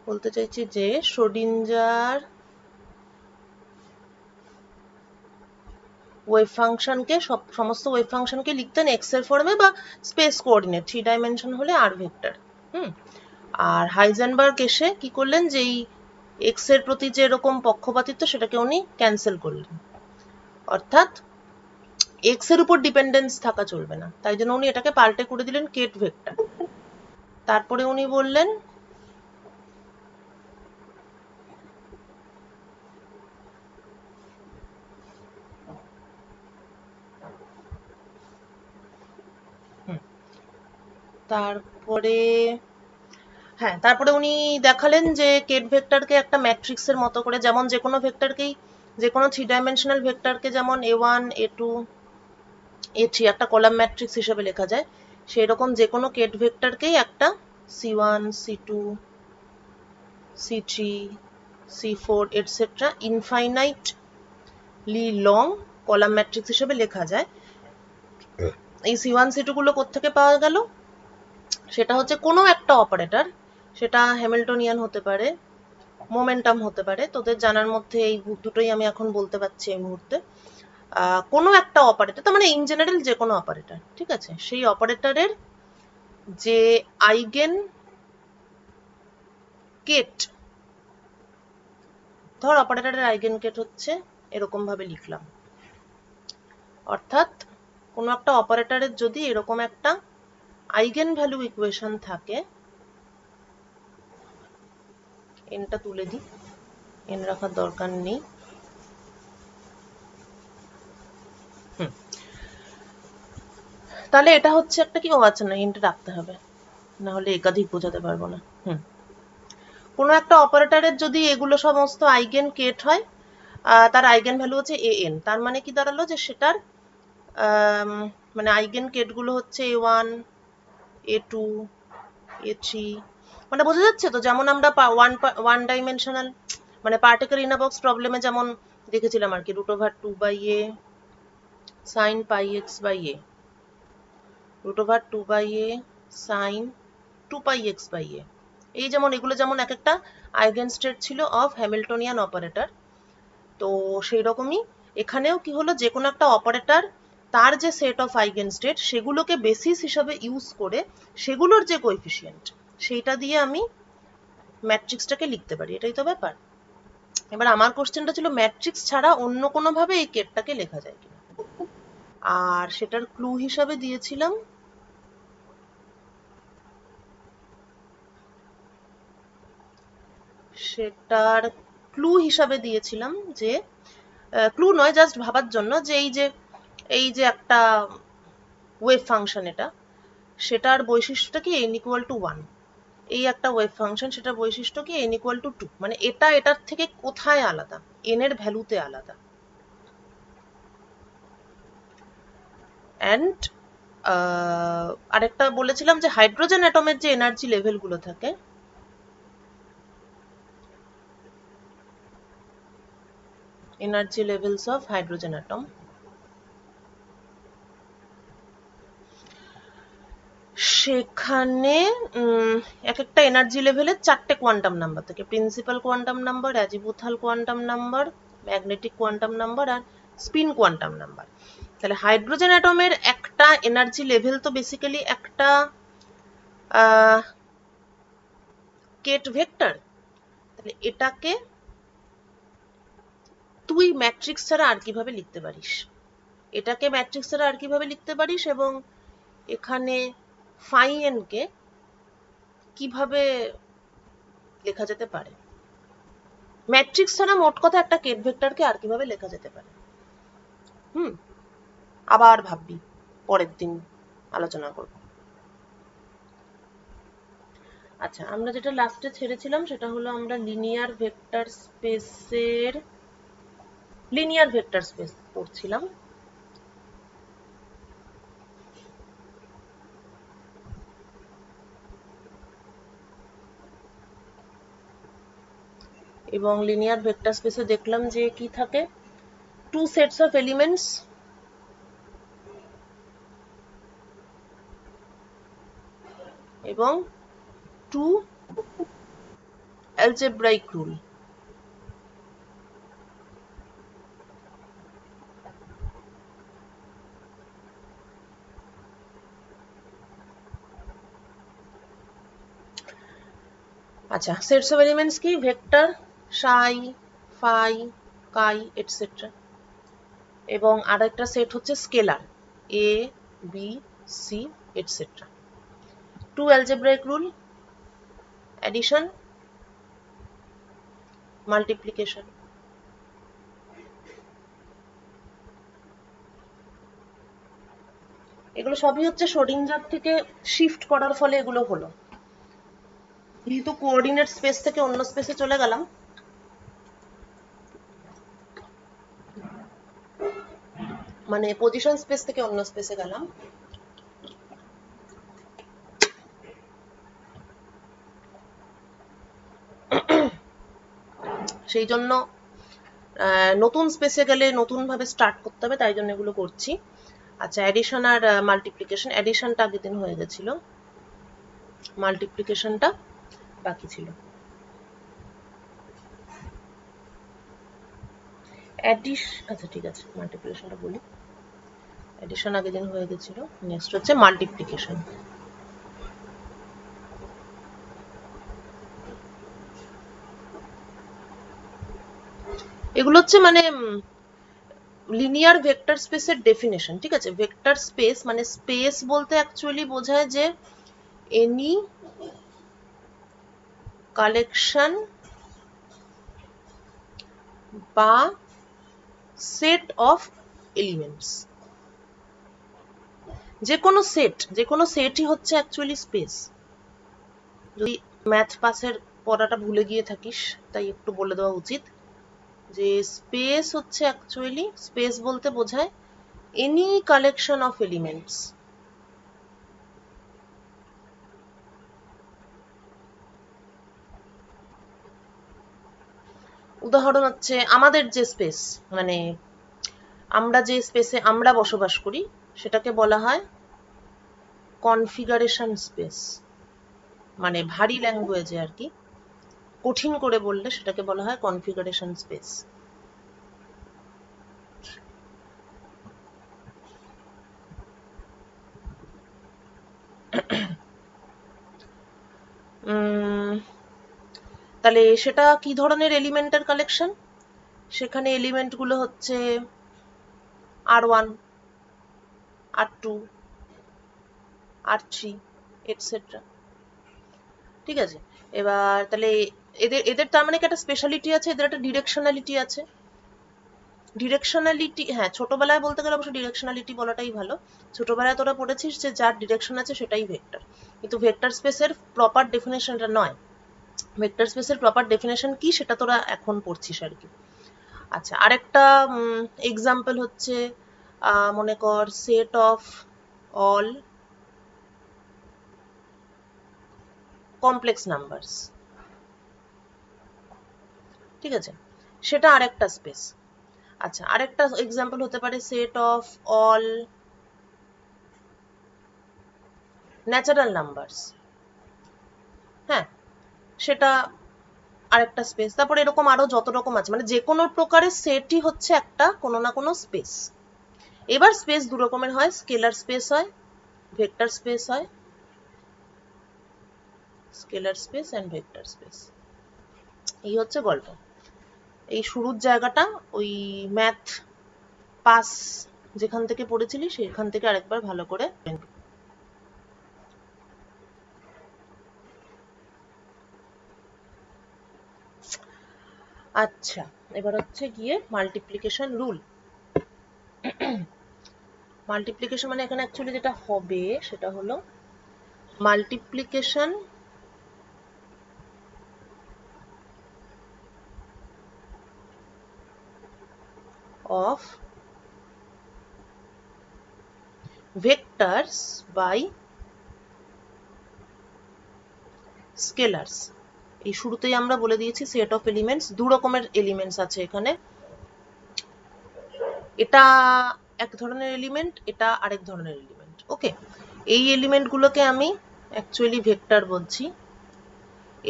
বলতে চাইছি যে শ্রোডিঞ্জার ওয়েভ ফাংশনকে সমস্ত ওয়েভ ফাংশনকে লিখতেন এক্স এর ফর্মে বা স্পেস কোঅর্ডিনেট 3 ডাইমেনশন হলে আর ভেক্টর। আর হাইজেনবার্গ এসে কি করলেন, যে এই এক্স এর প্রতি যে এরকম পক্ষপাতিত্ব সেটাকে উনি ক্যান্সেল করলেন, অর্থাৎ এক্স এর উপর ডিপেন্ডেন্স থাকা চলবে না, তাই জন্য উনি এটাকে পাল্টে করে দিলেন কেট ভেক্টর। তারপরে উনি বললেন তারপরে উনি দেখালেন যে কেট ভেক্টরকে একটা ম্যাট্রিক্সের মতো করে, যেমন যে কোনো ভেক্টরকেই, যে কোনো 3 ডাইমেনশনাল ভেক্টরকে যেমন a1 a2 a3 একটা কলাম ম্যাট্রিক্স হিসেবে লেখা যায়, সেই রকম যে কোনো কেট ভেক্টরকেই একটা c1 c2 c3 c4 etcetera infinitely long column matrix হিসেবে লেখা যায়। এই c1 c2 গুলো কোত্থেকে পাওয়া গেল? সেটা হচ্ছে কোনো একটা অপারেটর, সেটা হ্যামিল্টনিয়ান হতে পারে, মোমেন্টাম হতে পারে, তোদের জানার মধ্যে এই দুটোই আমি এখন বলতে পারছি এই মুহূর্তে। কোনো একটা অপারেটর, তার মানে ইন জেনারেল যে কোনো অপারেটর, ঠিক আছে, সেই অপারেটরের যে আইগেন কেট, ধর অপারেটরের আইগেন কেট হচ্ছে এরকম ভাবে লিখলাম, অর্থাৎ কোনো একটা অপারেটরের যদি এরকম একটা আইগেন ভ্যালু ইকুয়েশন থাকে, এনটা তুলে দিই, এন রাখার দরকার নেই, তাহলে এটা হচ্ছে একটা কি, ও আচ্ছা না, এনটা রাখতে হবে, না হলে একাধিক বোঝাতে পারবো না। কোনো একটা অপারেটরের যদি এগুলো সমস্ত আইগেন কেট হয়, তার আইগেন ভ্যালু হচ্ছে an, তার মানে কি দাঁড়ালো, যে সেটার মানে আইগেন কেট গুলো হচ্ছে a1 a2 a3, মানে বোঝা যাচ্ছে তো, যেমন আমরা ওয়ান ডাইমেনশনাল মানে পার্টিকেল ইন আ বক্স প্রবলেমে যেমন দেখেছিলাম আর কি, √2/a sin πx/a, √2/a sin 2πx/a, এই যেমন এগুলো যেমন এক একটা আইগেন স্টেট ছিল অফ হ্যামিল্টনিয়ান অপারেটর। তো সেই রকমই এখানেও কি হলো, যে কোনো একটা অপারেটর তার যে সেট অফ আইগেন স্টেট সেগুলোকে বেসিস হিসাবে ইউজ করে সেগুলোর যে কোএফিসিয়েন্ট সেইটা দিয়ে আমি ম্যাট্রিক্সটাকে লিখতে পারি, এটাই তো ব্যাপার। এবার আমার কোশ্চেনটা ছিল ম্যাট্রিক্স ছাড়া অন্য কোনো ভাবে এই কেটটাকে লেখা যায় কিনা, আর সেটার ক্লু হিসাবে দিয়েছিলাম যে ক্লু নয়, জাস্ট ভাবার জন্য, যে এই যে একটা ওয়েভ ফাংশন, এটা সেটার বৈশিষ্ট্যটা কি n = 1, এই একটা ওয়েভ ফাংশন, সেটার বৈশিষ্ট্য কি n = 2, মানে এটা এটার থেকে কোথায় আলাদা, n এর ভ্যালুতে আলাদা। অ্যান্ড আরেকটা বলেছিলাম যে হাইড্রোজেন অ্যাটমের যে এনার্জি লেভেল গুলো থাকে, energy levels of hydrogen atom, সেখানে এক একটা এনার্জি লেভেলের 4টে কোয়ান্টাম নাম্বার থাকে, principal quantum number, azimuthal quantum number, magnetic quantum number আর স্পিন কোয়ান্টাম নাম্বার। তাহলে হাইড্রোজেন অ্যাটমের একটা এনার্জি লেভেল তো বেসিক্যালি একটা কেট ভেক্টর, তাহলে এটাকে তুই ম্যাট্রিক্স ছাড়া আর কিভাবে লিখতে পারিস, এটাকে ম্যাট্রিক্স ছাড়া আর কিভাবে লিখতে পারিস, এবং এখানে ফাই এন কে কিভাবে লেখা যেতে পারে, ম্যাট্রিক্স ছাড়া মোট কথা একটা কেট ভেক্টরকে আর কিভাবে লেখা যেতে পারে। আবার ভাববি, পরের দিন আলোচনা করব। আচ্ছা, আমরা যেটা লাস্টে ছেড়েছিলাম সেটা হলো আমরা লিনিয়ার ভেক্টর স্পেস পড়ছিলাম। এবং লিনিয়ার ভেক্টর স্পেসে দেখলাম যে কি থাকে, টু সেটস অফ এলিমেন্টস, এবং টু অ্যালজেব্রাইক রুল। আচ্ছা, সেটস অফ এলিমেন্টস কি? Vector, psi, phi, chi et cetera. এবং আরেকটা সেট হচ্ছে scalar, A, B, C et cetera. Two algebraic rule, addition, multiplication. এগুলো সবই হচ্ছে শ্রোডিঞ্জার থেকে শিফট করার ফলে এগুলো হলো। যেহেতু কোঅর্ডিনেট স্পেস থেকে অন্য স্পেসে চলে গেলাম, মানে পজিশন স্পেস থেকে অন্য স্পেসে গেলাম, সেই জন্য নতুন স্পেসে গেলে নতুন ভাবে স্টার্ট করতে হবে, তাই জন্য এগুলো করছি। আচ্ছা, অ্যাডিশন আর মাল্টিপ্লিকেশন। অ্যাডিশনটা আগের দিন হয়ে গেছিল, মাল্টিপ্লিকেশনটা বাকি ছিল। আচ্ছা ঠিক আছে, মাল্টিপ্লিকেশনটা বলি। অ্যাডিশন আগের দিন হয়ে গেছিল, নেক্সট হচ্ছে মাল্টিপ্লিকেশন। এগুলো হচ্ছে মানে লিনিয়ার ভেক্টর স্পেসের ডেফিনেশন। ঠিক আছে, ভেক্টর স্পেস মানে স্পেস বলতে অ্যাকচুয়ালি বোঝায় যে এনি কালেকশন বা সেট অফ এলিমেন্টস। যে কোনো সেটই হচ্ছে অ্যাকচুয়ালি স্পেস। যদি ম্যাথ পাসের পড়াটা ভুলে গিয়ে থাকিস, তাই একটু বলে দেওয়া উচিত যে স্পেস হচ্ছে অ্যাকচুয়ালি, স্পেস বলতে বোঝায় এনি কালেকশন অফ এলিমেন্টস। উদাহরণ হচ্ছে আমাদের যে স্পেস, মানে আমরা যে স্পেসে আমরা বসবাস করি সেটাকে বলা হয় কনফিগারেশন স্পেস। মানে ভারী ল্যাঙ্গুয়েজে আর কি, কঠিন করে বললে সেটাকে বলা হয় কনফিগারেশন স্পেস। তাহলে সেটা কি ধরনের এলিমেন্টের কালেকশন? সেখানে এলিমেন্ট গুলো হচ্ছে R1, R2, R3 এটসেট্রা। ঠিক আছে, এবার তাহলে এদের এদের তার মানে কি একটা স্পেশালিটি আছে, এদের একটা ডিরেকশনালিটি আছে। ডিরেকশনালিটি, হ্যাঁ ছোটবেলায় বলতে গেলে অবশ্য ডিরেকশনালিটি বলাটাই ভালো। ছোটবেলায় তোরা পড়েছিস যে যার ডিরেকশন আছে সেটাই ভেক্টর, কিন্তু ভেক্টর স্পেসের প্রপার ডেফিনেশনটা নয়। ভেক্টর স্পেসের প্রপার ডেফিনেশন কি সেটা তোরা এখন পড়ছিস আর কি। আচ্ছা, আরেকটা এক্সাম্পল হচ্ছে মনে কর set of all complex numbers. ঠিক আছে, সেটা আরেকটা স্পেস। আচ্ছা, আরেকটা এক্সাম্পল হতে পারে set of all natural numbers. হ্যাঁ, সেটা আরেকটা স্পেস। তারপরে এরকম আরো যত রকম আছে, মানে যে কোনো প্রকারের সেটই হচ্ছে একটা কোনো না কোনো স্পেস। এবার স্পেস দু রকমের হয়, স্কেলার স্পেস হয়, ভেক্টর স্পেস হয়। Scalar space and vector space, এই হচ্ছে গল্প। এই শুরুর জায়গাটা ওই ম্যাথ পাস যেখান থেকে পড়েছিলি সেখান থেকে আরেকবার ভালো করে। আচ্ছা, এবার হচ্ছে গিয়ে মাল্টিপ্লিকেশন রুল। মাল্টিপ্লিকেশন মানে এখানে অ্যাকচুয়ালি যেটা হবে সেটা হলো multiplication of vectors by scalars। এই শুরুতেই আমরা বলে দিয়েছি সেট অফ এলিমেন্টস, দু রকমের এলিমেন্টস আছে এখানে। এটা এক ধরনের এলিমেন্ট, এটা আরেক ধরনের এলিমেন্ট। ওকে, এই এলিমেন্ট গুলোকে আমি অ্যাকচুয়ালি ভেক্টর বলছি।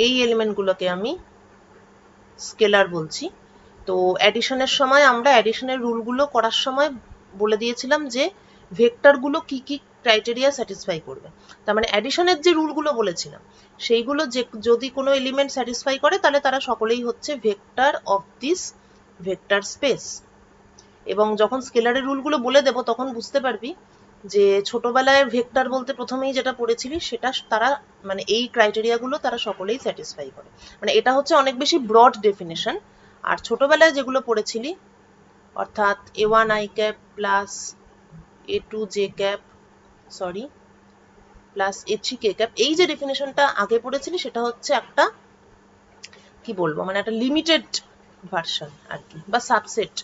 এই এলিমেন্টগুলোকে আমি স্কেলার বলছি। তো অ্যাডিশনের সময় আমরা অ্যাডিশনের রুলগুলো করার সময় বলে দিয়েছিলাম যে ভেক্টরগুলো কি কি ক্রাইটেরিয়া স্যাটিসফাই করবে। তার মানে অ্যাডিশনের যে রুলগুলো বলেছিলাম সেইগুলো যে যদি কোনো এলিমেন্ট স্যাটিসফাই করে তাহলে তারা সকলেই হচ্ছে vector of this vector space. এবং যখন স্কেলারের রুলগুলো বলে দেবো তখন বুঝতে পারবি যে ছোটবেলায় ভেক্টর বলতে প্রথমেই যেটা পড়েছিলি সেটা তারা মানে এই ক্রাইটেরিয়াগুলো তারা সকলেই স্যাটিসফাই করে। মানে এটা হচ্ছে অনেক বেশি ব্রড ডেফিনেশন। আর ছোটবেলায় যেগুলো পড়েছিলি অর্থাৎ a1 i cap plus a2 j cap sorry plus a3 k cap, এই যে ডেফিনেশনটা আগে পড়েছিলি সেটা হচ্ছে একটা কি বলবো মানে একটা লিমিটেড ভার্সন আর কি, বা সাবসেট।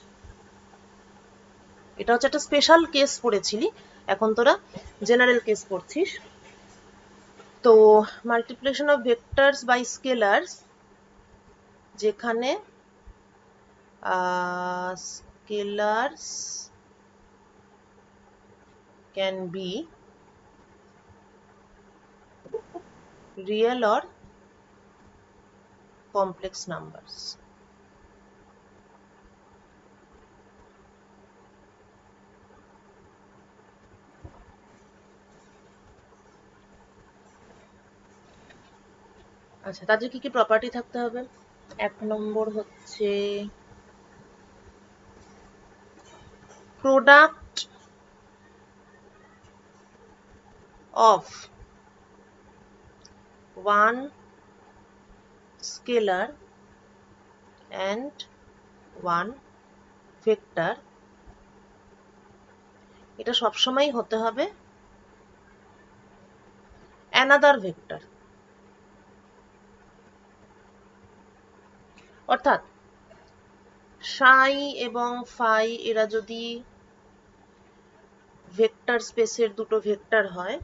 এটা হচ্ছে একটা স্পেশাল কেস পড়েছিলি, এখন তোরা জেনারেল কেস পড়ছিস। তো multiplication of vectors by scalars, যেখানে scalars can be real or complex numbers. আচ্ছা, তাদের কি কি প্রপার্টি থাকতে হবে? এক নম্বর হচ্ছে product of one scalar and one vector, এটা সবসময় হতে হবে অ্যানাদার ভেক্টর। অর্থাৎ সাই এবং ফাই এরা যদি ভেক্টর স্পেসের দুটো ভেক্টর হয়,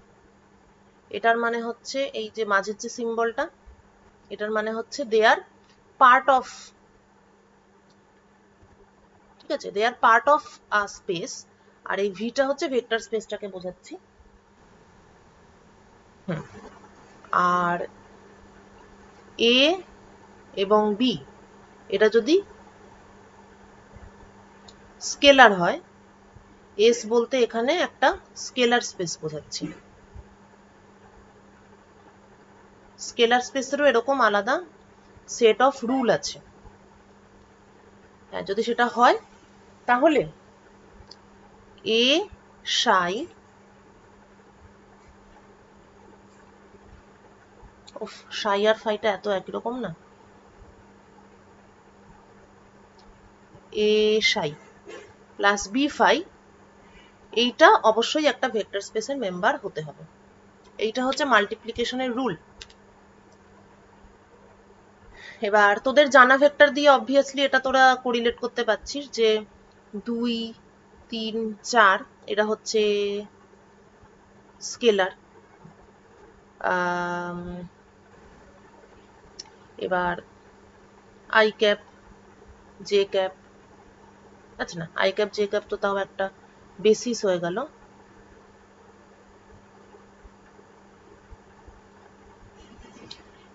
এটার মানে হচ্ছে এই যে মাঝের যে সিম্বলটা, এটার মানে হচ্ছে দে আর পার্ট অফ, ঠিক আছে, দে আর পার্ট অফ আ স্পেস। আর এই ভিটা হচ্ছে ভেক্টর স্পেসটাকে বোঝাচ্ছি। আর এ এবং বি এটা যদি স্কেলার হয়, এস বলতে এখানে একটা স্কেলার স্পেস বোঝাচ্ছি। স্কেলার স্পেসেরও এরকম আলাদা সেট অফ রুল আছে। হ্যাঁ, যদি সেটা হয় তাহলে এ সাই, সাই আর ফাইটা এত একই রকম না, এ সাই প্লাস বি ফাই, এইটা অবশ্যই একটা ভেক্টর স্পেসের মেম্বার হতে হবে। এইটা হচ্ছে মাল্টিপ্লিকেশনের রুল। এবার তোদের জানা ভেক্টর দিয়ে অবভিয়াসলি এটা তোরা কোরিলেট করতে পারছিস যে 2 3 4 এটা হচ্ছে স্কেলার। এবার আই ক্যাপ জে ক্যাপ, আচ্ছা না, আই ক্যাপ জে ক্যাপ তো তাও একটা বেসিস হয়ে গেল।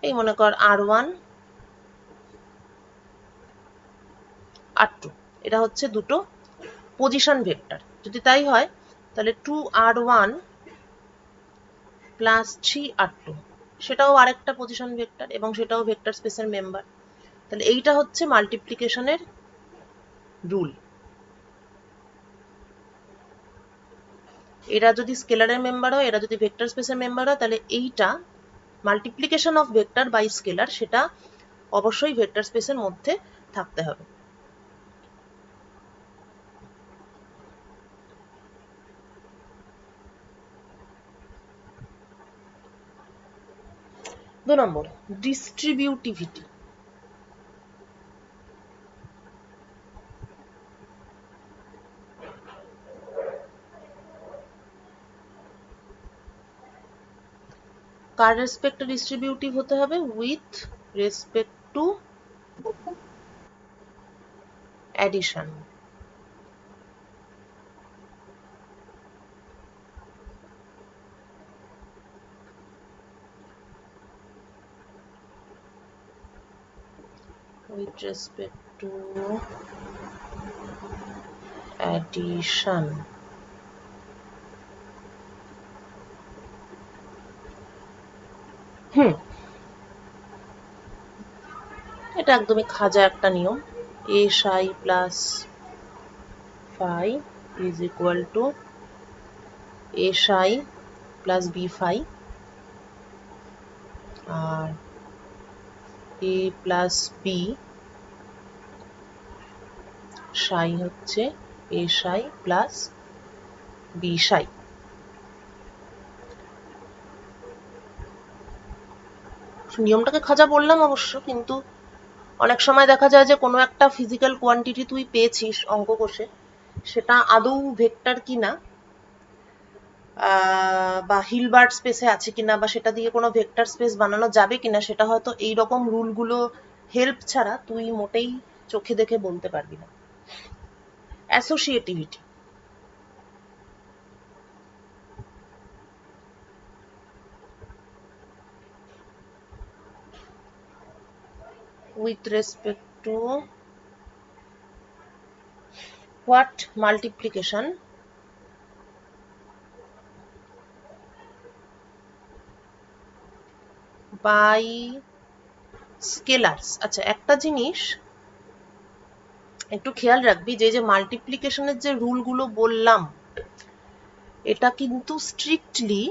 এই মনে কর r1 r2, এটা হচ্ছে দুটো পজিশন ভেক্টর। যদি তাই হয় তাহলে 2r1 প্লাস 3r2 সেটাও আরেকটা পজিশন ভেক্টর এবং সেটাও ভেক্টর স্পেসের মেম্বার। তাহলে এইটা হচ্ছে মাল্টিপ্লিকেশনের রুল। এরা যদি স্কেলারের মেম্বার হয়, এরা যদি ভেক্টর স্পেসের মেম্বার হয়, তাহলে এইটা multiplication of vector by scalar সেটা অবশ্যই ভেক্টর স্পেসের মধ্যে থাকতে হবে। 2 নম্বর ডিস্ট্রিবিউটিভিটি। কার রেসপেক্টে ডিস্ট্রিবিউটিভ হতে হবে? With respect two addition. with respect to addition. এটা একদমই খাজা একটা নিয়ম। a psi plus phi is equal to a psi plus b phi, R a plus b psi হচ্ছে a psi plus b psi। নিয়মটাকে খাজা বললাম অবশ্য, কিন্তু অনেক সময় দেখা যায় যে কোনো একটা ফিজিক্যাল কোয়ান্টিটি তুই পেয়েছিস অঙ্ক কষে, সেটা আদৌ ভেক্টর কিনা বা হিলবার্ট স্পেসে আছে কিনা বা সেটা দিয়ে কোনো ভেক্টর স্পেস বানানো যাবে কিনা, সেটা হয়তো এই রকম রুলগুলো হেল্প ছাড়া তুই মোটেই চোখে দেখে বলতে পারবি না। Associativity, with respect to what multiplication by scalars। আচ্ছা, একটা জিনিস একটু খেয়াল রাখবি, যে মাল্টিপ্লিকেশনের যে রুলগুলো বললাম, এটা কিন্তু স্ট্রিক্টলি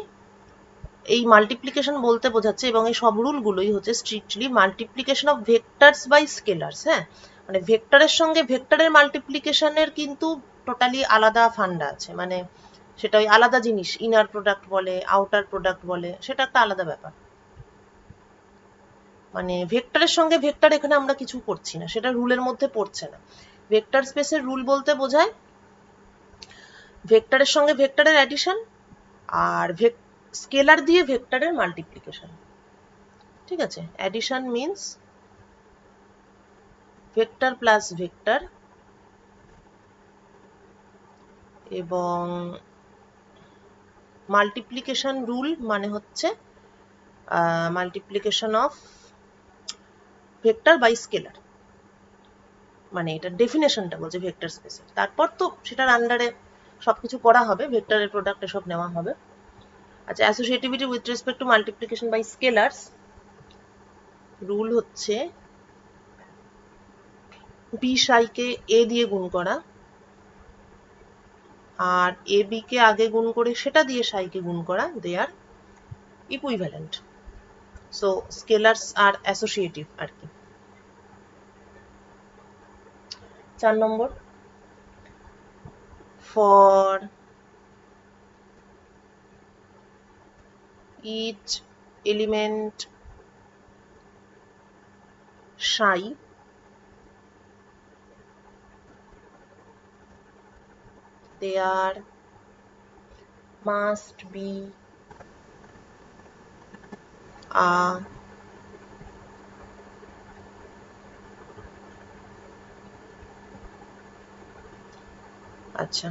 এই মাল্টিপ্লিকেশন বলতে বোঝাচ্ছে, এবং এই সব রুলগুলোই হচ্ছে strictly multiplication of vectors by scalars. হ্যাঁ, মানে ভেক্টরের সঙ্গে ভেক্টরের মাল্টিপ্লিকেশনের কিন্তু টোটালি আলাদা ফান্ডা আছে, মানে সেটা ওই আলাদা জিনিস, ইনার প্রোডাক্ট বলে আউটার প্রোডাক্ট বলে, সেটা একটা আলাদা ব্যাপার। মানে ভেক্টরের সঙ্গে ভেক্টর এখানে আমরা কিছু করছি না, সেটা রুলের মধ্যে পড়ছে না। ভেক্টর স্পেসের রুল বলতে বোঝায় ভেক্টরের সঙ্গে ভেক্টরের অ্যাডিশন আর স্কেলার দিয়ে ভেক্টরের মাল্টিপ্লিকেশন। ঠিক আছে, addition means vector plus vector, এবং মাল্টিপ্লিকেশন রুল মানে হচ্ছে multiplication of vector by scalar. মানে এটা ডেফিনেশনটা বলছে ভেক্টর স্পেসের, তারপর তো সেটার আন্ডারে সবকিছু করা হবে, ভেক্টরের প্রোডাক্ট এসব নেওয়া হবে। আচ্ছা, associativity with respect to multiplication by scalars rule হচ্ছে বি সাইকে এ দিয়ে গুণ করা, আর এ বি কে আগে গুণ করে সেটা দিয়ে সাইকে গুণ করা, দে আর ইকুইভ্যালেন্ট। সো স্কেলার্স আর অ্যাসোসিয়েটিভ আর কি। 4 নম্বর, for each element psi there must be a আচ্ছা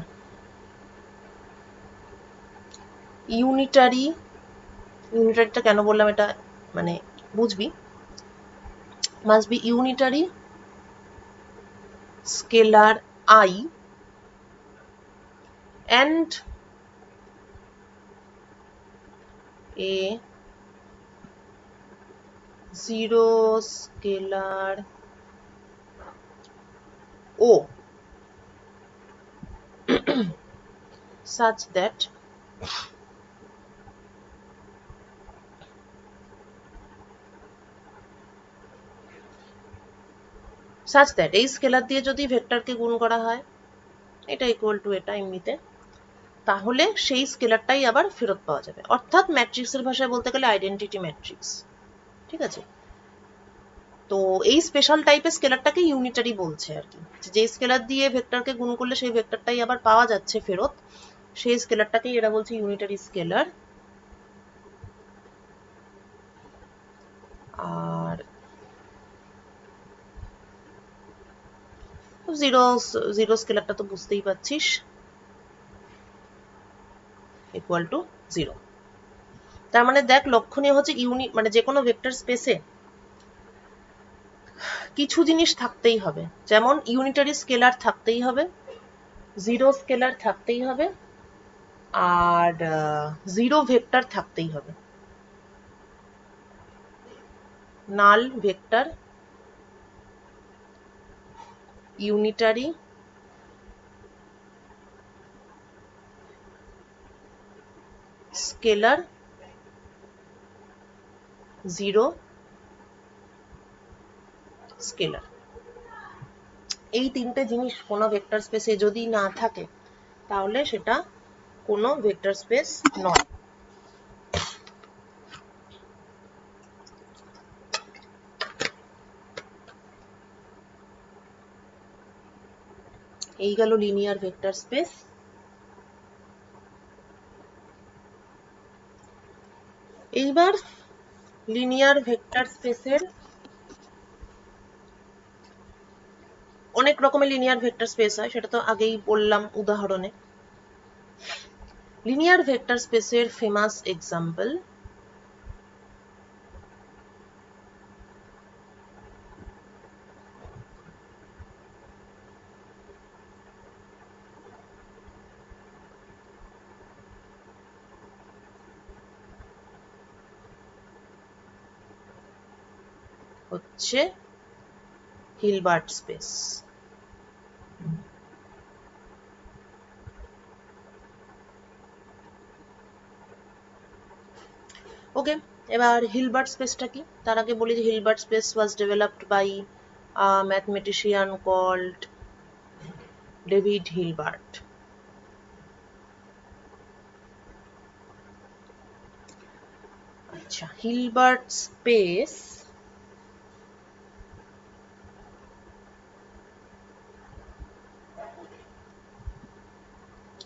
ইউনিটারিটা কেন বললাম এটা মানে বুঝবি, must be unitary scalar I and a zero scalar O such that এই স্কেলার দিয়ে যদি ভেক্টরকে গুণ করা হয়, এটা ইকুয়াল টু এটা এমনিতে, তাহলে সেই স্কেলারটাই আবার ফেরত পাওয়া যাবে। অর্থাৎ ম্যাট্রিক্সের ভাষায় বলতে গেলে আইডেন্টিটি ম্যাট্রিক্স। ঠিক আছে, তো এই স্পেশাল টাইপের স্কেলারটাকে ইউনিটারি বলছে আর কি, যে স্কেলার দিয়ে ভেক্টরকে গুণ করলে সেই ভেক্টরটাই আবার পাওয়া যাচ্ছে ফেরত, সেই স্কেলারটাকেই এরা বলছে ইউনিটারি স্কেলার। আর জিরো স্কেলারটা তো বুঝতেই পারছিস, ইকুয়াল টু 0। তার মানে দেখ, লক্ষণীয় হচ্ছে মানে যে কোনো ভেক্টর স্পেসে কিছু জিনিস থাকতেই হবে, যেমন ইউনিটারি স্কেলার থাকতেই হবে, জিরো স্কেলার থাকতেই হবে, আর জিরো ভেক্টর থাকতেই হবে। Null vector, unitary, scalar, zero scalar. এই তিনটে জিনিস কোনো ভেক্টর স্পেসে যদি না থাকে তাহলে সেটা কোনো ভেক্টর স্পেস নয়। এই গেল লিনিয়ার ভেক্টর স্পেস। এইবার লিনিয়ার ভেক্টর স্পেসের অনেক রকমের লিনিয়ার ভেক্টর স্পেস হয়, সেটা তো আগেই বললাম উদাহরণে। লিনিয়ার ভেক্টর স্পেসের ফেমাস এক্সাম্পল হচ্ছে হিলবার্ট স্পেস। ওকে, এবার হিলবার্ট স্পেসটা কি তার আগে বলি যে Hilbert space was developed by mathematician called David Hilbert. আচ্ছা, হিলবার্ট স্পেস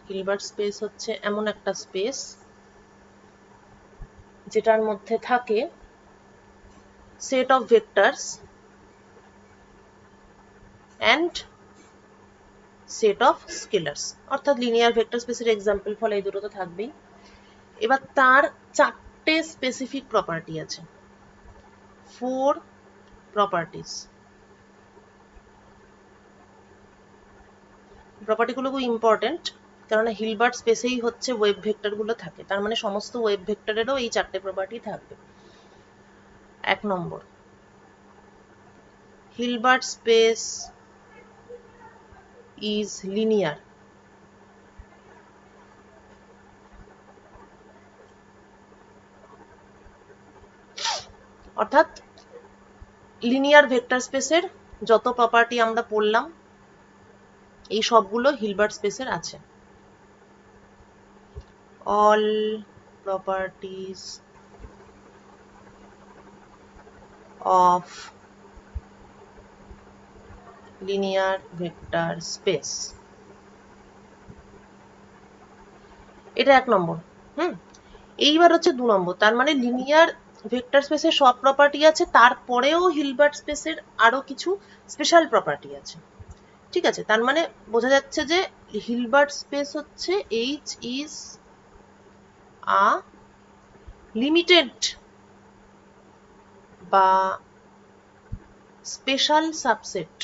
হিলবার্ট স্পেস হচ্ছে এমন একটা স্পেস যেটার মধ্যে থাকে set of vectors and set of scalars, অর্থাৎ লিনিয়ার ভেক্টর স্পেসের এক্সাম্পল ফলে এই দুটো তো থাকবেই। এবার তার চারটে স্পেসিফিক প্রপার্টি আছে, 4 প্রপার্টিজ। প্রপার্টিগুলো খুব ইম্পর্টেন্ট, কারণ হিলবার্ট স্পেসেই হচ্ছে ওয়েভ ভেক্টরগুলো থাকে, তার মানে সমস্ত ওয়েভ ভেক্টরেরও এই চারটে প্রপার্টি থাকবে। 1 নম্বর, হিলবার্ট স্পেস ইজ লিনিয়ার। অর্থাৎ লিনিয়ার ভেক্টর স্পেসের যত প্রপার্টি আমরা পড়লাম এই সবগুলো হিলবার্ট স্পেসের আছে। All properties of linear vector space, এটা 1 নম্বর। এইবার হচ্ছে 2 নম্বর, তার মানে লিনিয়ার ভেক্টর স্পেসের সব প্রপার্টি আছে, তারপরেও হিলবার্ট স্পেসের আরো কিছু স্পেশাল প্রপার্টি আছে। ঠিক আছে, তার মানে বোঝা যাচ্ছে যে হিলবার্ট স্পেস হচ্ছে H is a limited বা special subset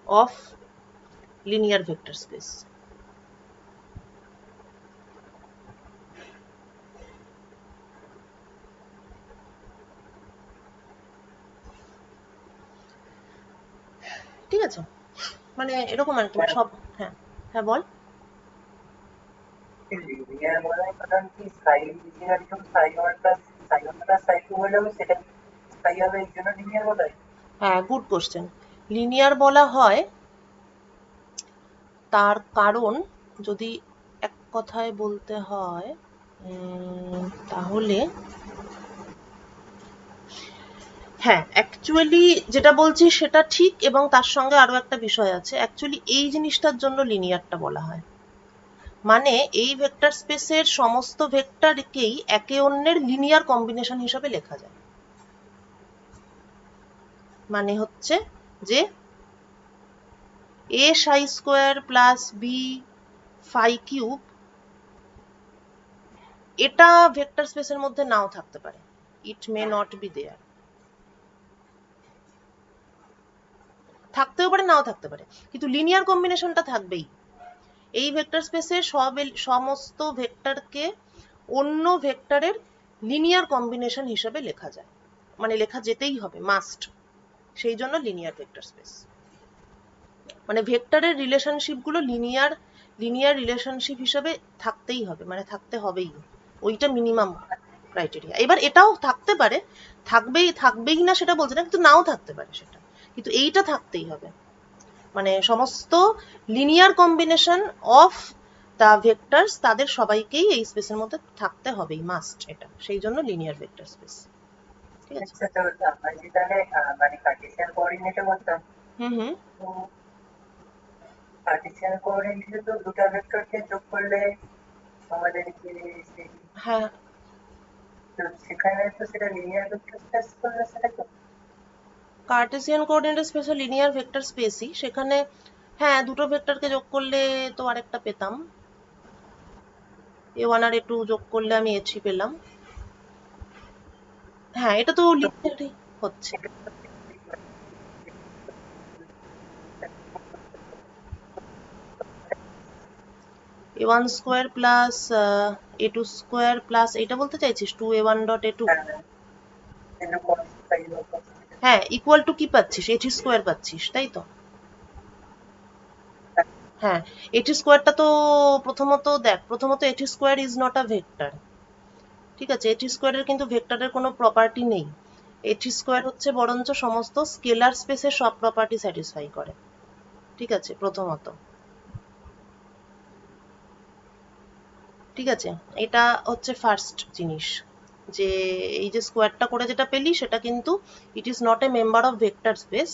of linear vector space. ঠিক আছে, মানে এরকম আর কি সব। হ্যাঁ হ্যাঁ বল। লিনিয়ার বলা কারণ কি সাইন লিনিয়ার যখন সাইন ওয়ানটা সাইন ওয়ানটা সাইন টু হয়ে যাবে, সেটা তাই হবে, এই জন্য লিনিয়ার বলা হয়। হ্যাঁ, গুড কোশ্চেন। লিনিয়ার বলা হয় তার কারণ, যদি এক কথায় বলতে হয় তাহলে হ্যাঁ, অ্যাকচুয়ালি যেটা বলছি সেটা ঠিক, এবং তার সঙ্গে আরো একটা বিষয় আছে। অ্যাকচুয়ালি এই জিনিসটার জন্য লিনিয়ারটা বলা হয়, মানে এই ভেক্টর স্পেসের সমস্ত ভেক্টরকেই একে অন্যের লিনিয়ার কম্বিনেশন হিসেবে লেখা যায়। মানে হচ্ছে যে a psi square plus b phi cube এটা ভেক্টর স্পেসের মধ্যে নাও থাকতে পারে, ইট মে নট বি দেয়ার, থাকতেও পারে নাও থাকতে পারে, কিন্তু লিনিয়ার কম্বিনেশনটা থাকবেই। এই ভেক্টর স্পেসে সমস্ত ভেক্টরকে অন্য ভেক্টরের লিনিয়ার কম্বিনেশন হিসেবে লেখা যায়, মানে লেখা যেতেই হবে, মাস্ট। সেই জন্য লিনিয়ার ভেক্টর স্পেস, মানে ভেক্টরের রিলেশনশিপ গুলো লিনিয়ার রিলেশনশিপ হিসেবে থাকতেই হবে, মানে থাকতে হবেই, ওইটা মিনিমাম ক্রাইটেরিয়া। এবার এটাও থাকতে পারে, থাকবেই না সেটা বলছে না, কিন্তু নাও থাকতে পারে সেটা, কিন্তু এইটা থাকতেই হবে, মানে সমস্ত linear combination of the vectors তাদের সবাইকেই এই স্পেসের মধ্যে থাকতে হবেই, মাস্ট এটা, সেই জন্য লিনিয়ার ভেক্টর স্পেস। ঠিক আছে, আচ্ছা, তো আমরা যে তাহলে মানে কার্টেসিয়ান কোঅর্ডিনেটে বলতাম, হুম হুম, তো কার্টেসিয়ান কোঅর্ডিনেটে তো দুটো ভেক্টরকে যোগ করলে আমাদের যে সেই, হ্যাঁ তো সেখানে তো সেটা লিনিয়ার ভেক্টর স্পেস করলে সেটা তো, কার্টেসিয়ান কোঅর্ডিনেট স্পেসে লিনিয়ার ভেক্টর স্পেসই, সেখানে হ্যাঁ দুটো ভেক্টরকে যোগ করলে তো আরেকটা পেতাম, a1 আর a2 যোগ করলে আমি a3 পেলাম, হ্যাঁ এটা তো তো লিনিয়ারই হচ্ছে। এটা তো a1 square plus a2 square plus, এটা বলতে চাইছিস 2a1 ডট a2? কিন্তু cos phi বা cos theta, হ্যাঁ ইকুয়াল টু কি পাচ্ছিস, a3 স্কোয়ার পাচ্ছিস, তাই তো? হ্যাঁ a3 স্কোয়ারটা তো প্রথমত a3 square is not a vector, ঠিক আছে, a3 স্কোয়ারের কিন্তু ভেক্টরের কোনো প্রপার্টি নেই, a3 স্কোয়ার হচ্ছে বরঞ্চ সমস্ত স্কেলার স্পেসের সব প্রপার্টি স্যাটিসফাই করে, ঠিক আছে, প্রথমত, ঠিক আছে, এটা হচ্ছে ফার্স্ট জিনিস, যে এই যে স্কোয়ারটা করে যেটা পেলি সেটা কিন্তু it is not a member of vector space,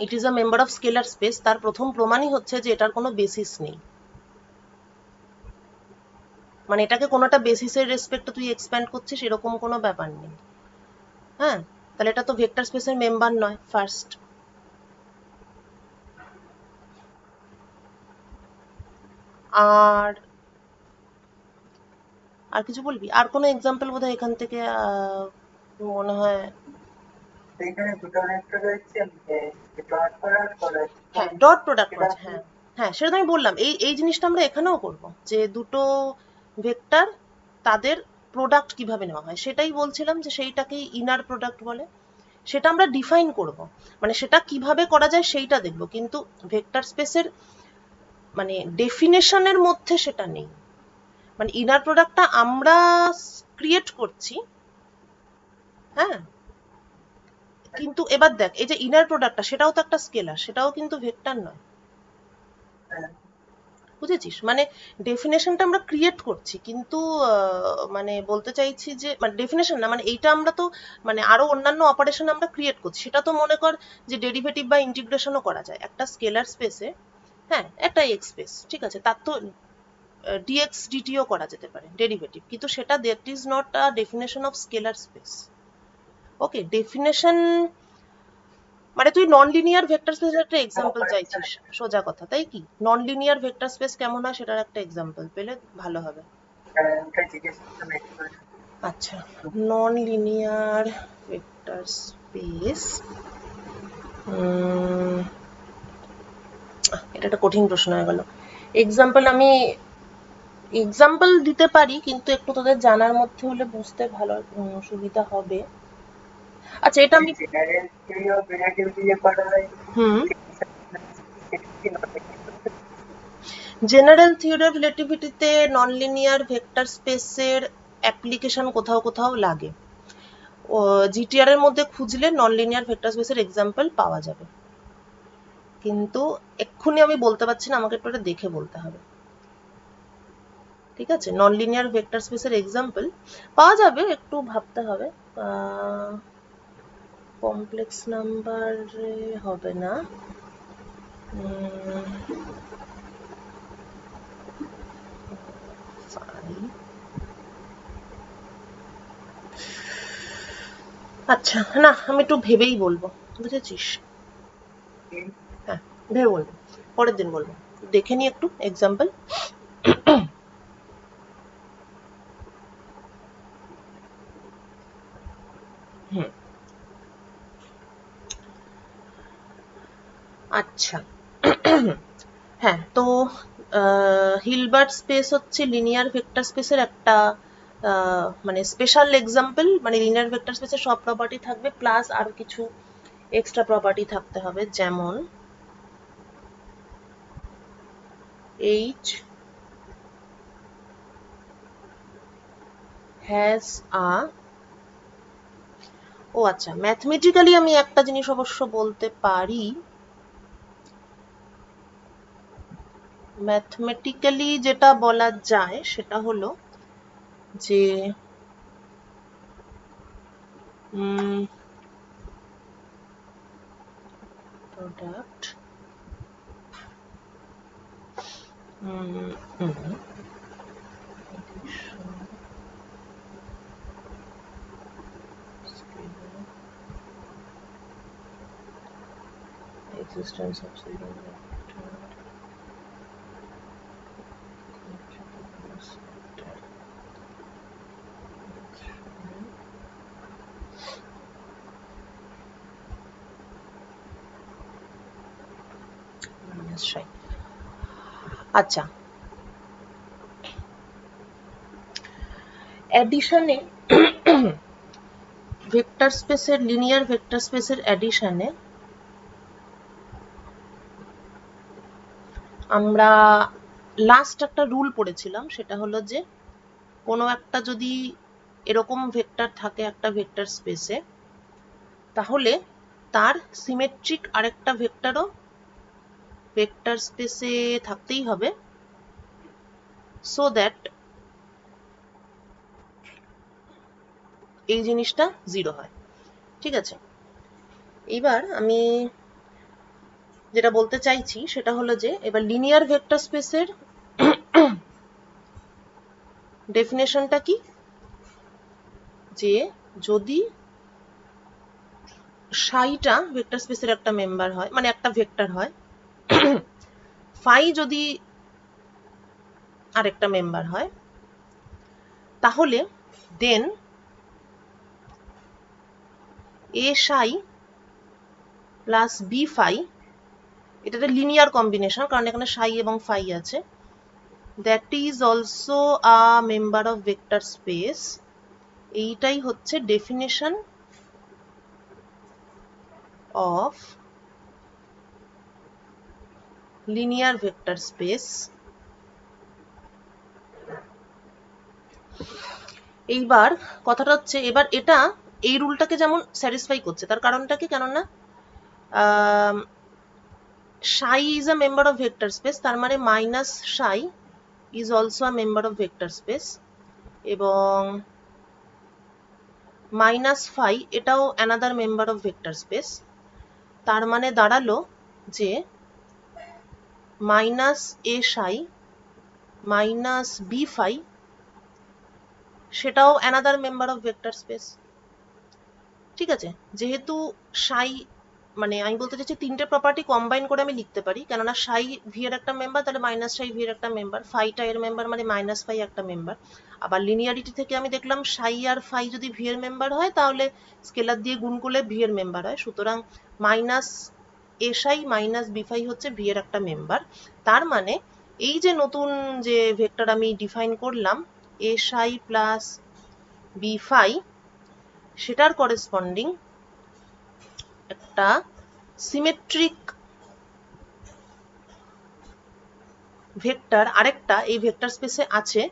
it is a member of scalar space. তার প্রথম প্রমাণই হচ্ছে যে এটার কোনো বেসিস নেই, মানে এটাকে কোনোটা বেসিসের রেসপেক্টে তুই এক্সপ্যান্ড করছিস এরকম কোনো ব্যাপার নেই, হ্যাঁ, তাহলে এটা তো ভেক্টর স্পেসের মেম্বার নয়, ফার্স্ট। আর আর কিছু বলবি, আর কোনো এক্সাম্পল বোধহয় এখান থেকে মনে হয়, তো এখানে দুটো ভেক্টর রয়েছে, ডট প্রোডাক্ট করা হ্যাঁ ডট প্রোডাক্ট সেটা রয়েছে, হ্যাঁ হ্যাঁ সেটা তো আমি বললাম, এই জিনিসটা আমরা এখানেও করব, যে দুটো ভেক্টর তাদের প্রোডাক্ট কিভাবে নেওয়া হয় সেটাই বলছিলাম, যে সেইটাকেই ইনার প্রোডাক্ট বলে, সেটা আমরা ডিফাইন করব, মানে সেটা কিভাবে করা যায় সেইটা দেখব, কিন্তু ভেক্টর স্পেসের মানে ডেফিনেশনের মধ্যে সেটা নেই, মানে ইনার প্রোডাক্টটা আমরা ক্রিয়েট করছি, হ্যাঁ, কিন্তু এবার দেখ এই যে ইনার প্রোডাক্টটা সেটাও তো একটা স্কেলার, সেটাও কিন্তু ভেক্টর নয়, বুঝেছিস, মানে ডেফিনেশনটা আমরা ক্রিয়েট করছি, কিন্তু মানে বলতে চাইছি যে মানে ডেফিনেশন না, মানে এইটা আমরা তো মানে আরো অন্যান্য অপারেশন আমরা ক্রিয়েট করছি, সেটা তো মনে কর যে ডেরিভেটিভ বা ইন্টিগ্রেশনও করা যায় একটা স্কেলার স্পেসে, হ্যাঁ একটা এক্স স্পেস, ঠিক আছে, তার তো ডিএক্স ডিটিও করা যেতে পারে ডেরিভেটিভ, কিন্তু সেটা that is not a definition of scalar space. Okay, definition মানে তুই নন লিনিয়ার ভেক্টর স্পেসের একটা এক্সাম্পল চাইছিস, সোজা কথা, তাই কি? নন লিনিয়ার ভেক্টর স্পেস কেমন হয় সেটার একটা এক্সাম্পল পেলে ভালো হবে। ওটা জিজ্ঞেস করলাম একটু। আচ্ছা, নন লিনিয়ার ভেক্টর স্পেস, এটা একটা কঠিন প্রশ্ন হয়ে গেল। এক্সাম্পল দিতে পারি, কিন্তু একটু তোদের জানার মধ্যে হলে বুঝতে ভালো সুবিধা হবে। আচ্ছা এটা আমি, জেনারেল থিওরি অফ রিলেটিভিটি যে পড়া হয়, হুম, সেটা কি নয়? জেনারেল থিওরি অফ রিলেটিভিটিতে নন লিনিয়ার ভেক্টর স্পেসের অ্যাপ্লিকেশন কোথাও কোথাও লাগে, জিটিআর এর মধ্যে খুঁজলে নন লিনিয়ার ভেক্টর স্পেসের এক্সাম্পল পাওয়া যাবে, কিন্তু এক্ষুনি আমি বলতে পারছি না, আমাকে একটু এটা দেখে বলতে হবে, ঠিক আছে, নন লিনিয়ার ভেক্টর স্পেসের এক্সাম্পল পাওয়া যাবে, একটু ভাবতে হবে, কমপ্লেক্স নাম্বারে হবে না, আচ্ছা না আমি একটু ভেবেই বলবো, বুঝেছিস, হ্যাঁ ভেবে বলবো, পরের দিন বলবো, দেখে নি একটু এক্সাম্পল। আচ্ছা, হ্যাঁ, তো হিলবার্ট স্পেস হচ্ছে লিনিয়ার ভেক্টর স্পেসের একটা মানে স্পেশাল এক্সাম্পল। মানে লিনিয়ার ভেক্টর স্পেসের সব প্রপার্টি থাকবে প্লাস আর কিছু এক্সট্রা প্রপার্টি থাকতে হবে, যেমন H has a, ও আচ্ছা, ম্যাথমেটিক্যালি আমি একটা জিনিস অবশ্য বলতে পারি। ম্যাথমেটিক্যালি যেটা বলা যায় সেটা হলো যে product existence of zero vector আচ্ছা, অ্যাডিশনে ভেক্টর স্পেসের, লিনিয়ার ভেক্টর স্পেসের অ্যাডিশনে আমরা লাস্ট একটা রুল পড়েছিলাম, সেটা হলো যে কোনো একটা যদি এরকম ভেক্টর থাকে একটা ভেক্টর স্পেসে, তাহলে তার সিমেট্রিক আরেকটা ভেক্টরও ভেক্টর স্পেসে থাকতেই হবে, সো দ্যাট এই জিনিসটা জিরো হয়। ঠিক আছে, এবার আমি যেটা বলতে চাইছি সেটা হলো যে এবার লিনিয়ার ভেক্টর স্পেসের ডেফিনেশনটা কি, যে যদি সাইটা ভেক্টর স্পেসের একটা মেম্বার হয়, মানে একটা ভেক্টর হয়, ফাই যদি আরেকটা মেম্বার হয়, তাহলে দেন এ সাই প্লাস বি ফাই, এটা একটা লিনিয়ার কম্বিনেশন কারণ এখানে সাই এবং ফাই আছে, that is also a member of vector space. এইটাই হচ্ছে definition of linear vector space. এইবার কথাটা হচ্ছে, এবার এটা এই রুলটাকে যেমন স্যাটিসফাই করছে, তার কারণটা কি, কেননা সাই is a member of vector space, তার মানে minus Sai is also a member of vector space, এবং মাইনাস ফাই এটাও another member of vector space. তার মানে দাঁড়ালো যে মাইনাস এ সাই মাইনাস বি ফাই সেটাও another member of vector space. ঠিক আছে, যেহেতু সাই, মানে আমি বলতে চাইছি তিনটে প্রপার্টি কম্বাইন করে আমি লিখতে পারি, কেননা সাই ভি এর একটা মেম্বার, তাহলে মাইনাস সাই ভি এর একটা মেম্বার, ফাইটা এর মেম্বার, মানে মাইনাস ফাই একটা মেম্বার। আবার লিনিয়ারিটি থেকে আমি দেখলাম সাই আর ফাই যদি ভি এর মেম্বার হয় তাহলে স্কেলার দিয়ে গুণ করলে ভি এর মেম্বার হয়, সুতরাং মাইনাস এ সাই মাইনাস বি ফাই হচ্ছে ভি এর একটা মেম্বার। তার মানে এই যে নতুন যে ভেক্টর আমি ডিফাইন করলাম এ সাই প্লাস বি ফাই, সেটার করেসপন্ডিং একটা সিমেট্রিক ভেক্টর আরেকটা এই ভেক্টর স্পেসে আছে,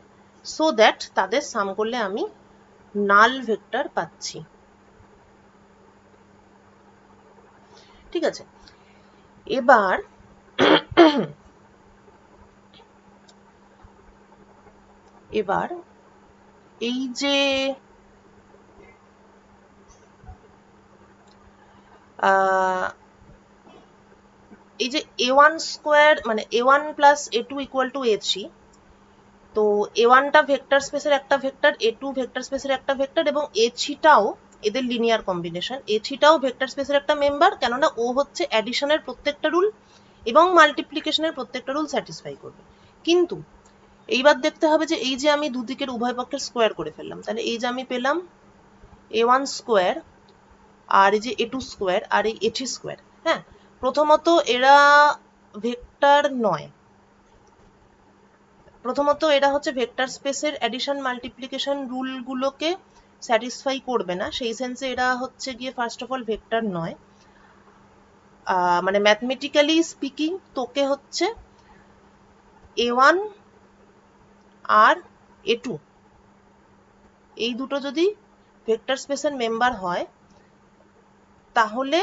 সো দ্যাট তাদের সাম করলে আমি নাল ভেক্টর পাচ্ছি। ঠিক আছে, এবার এবার এই যে এই যে এ ওয়ান স্কোয়ার, মানে A one plus A two equal to A three, তো এ ওয়ানটা ভেক্টর স্পেসের একটা ভেক্টর, এ টু ভেক্টর স্পেসের একটা ভেক্টর, এবং এ থ্রিটাও এদের লিনিয়ার কম্বিনেশন, এ থ্রিটাও ভেক্টর স্পেসের একটা মেম্বার, কেননা ও হচ্ছে অ্যাডিশনের প্রত্যেকটা রুল এবং মাল্টিপ্লিকেশনের প্রত্যেকটা রুল স্যাটিসফাই করবে। কিন্তু এইবার দেখতে হবে যে এই যে আমি দুদিকের উভয় পক্ষের স্কোয়ার করে ফেললাম, তাহলে এই যে আমি পেলাম এ ওয়ান স্কোয়ার আর এই যে এ টু স্কোয়ার আর এই এ থ্রি স্কোয়ার, হ্যাঁ, প্রথমত এরা ভেক্টর নয়, প্রথমত এরা হচ্ছে ভেক্টর স্পেসের অ্যাডিশন মাল্টিপ্লিকেশন রুলগুলোকে স্যাটিসফাই করবে না, সেই সেন্সে এরা হচ্ছে গিয়ে ফার্স্ট অফ অল ভেক্টর নয়। মানে ম্যাথমেটিক্যালি স্পিকিং তোকে হচ্ছে A1 আর A2 এই দুটো যদি ভেক্টর স্পেসের মেম্বার হয় তাহলে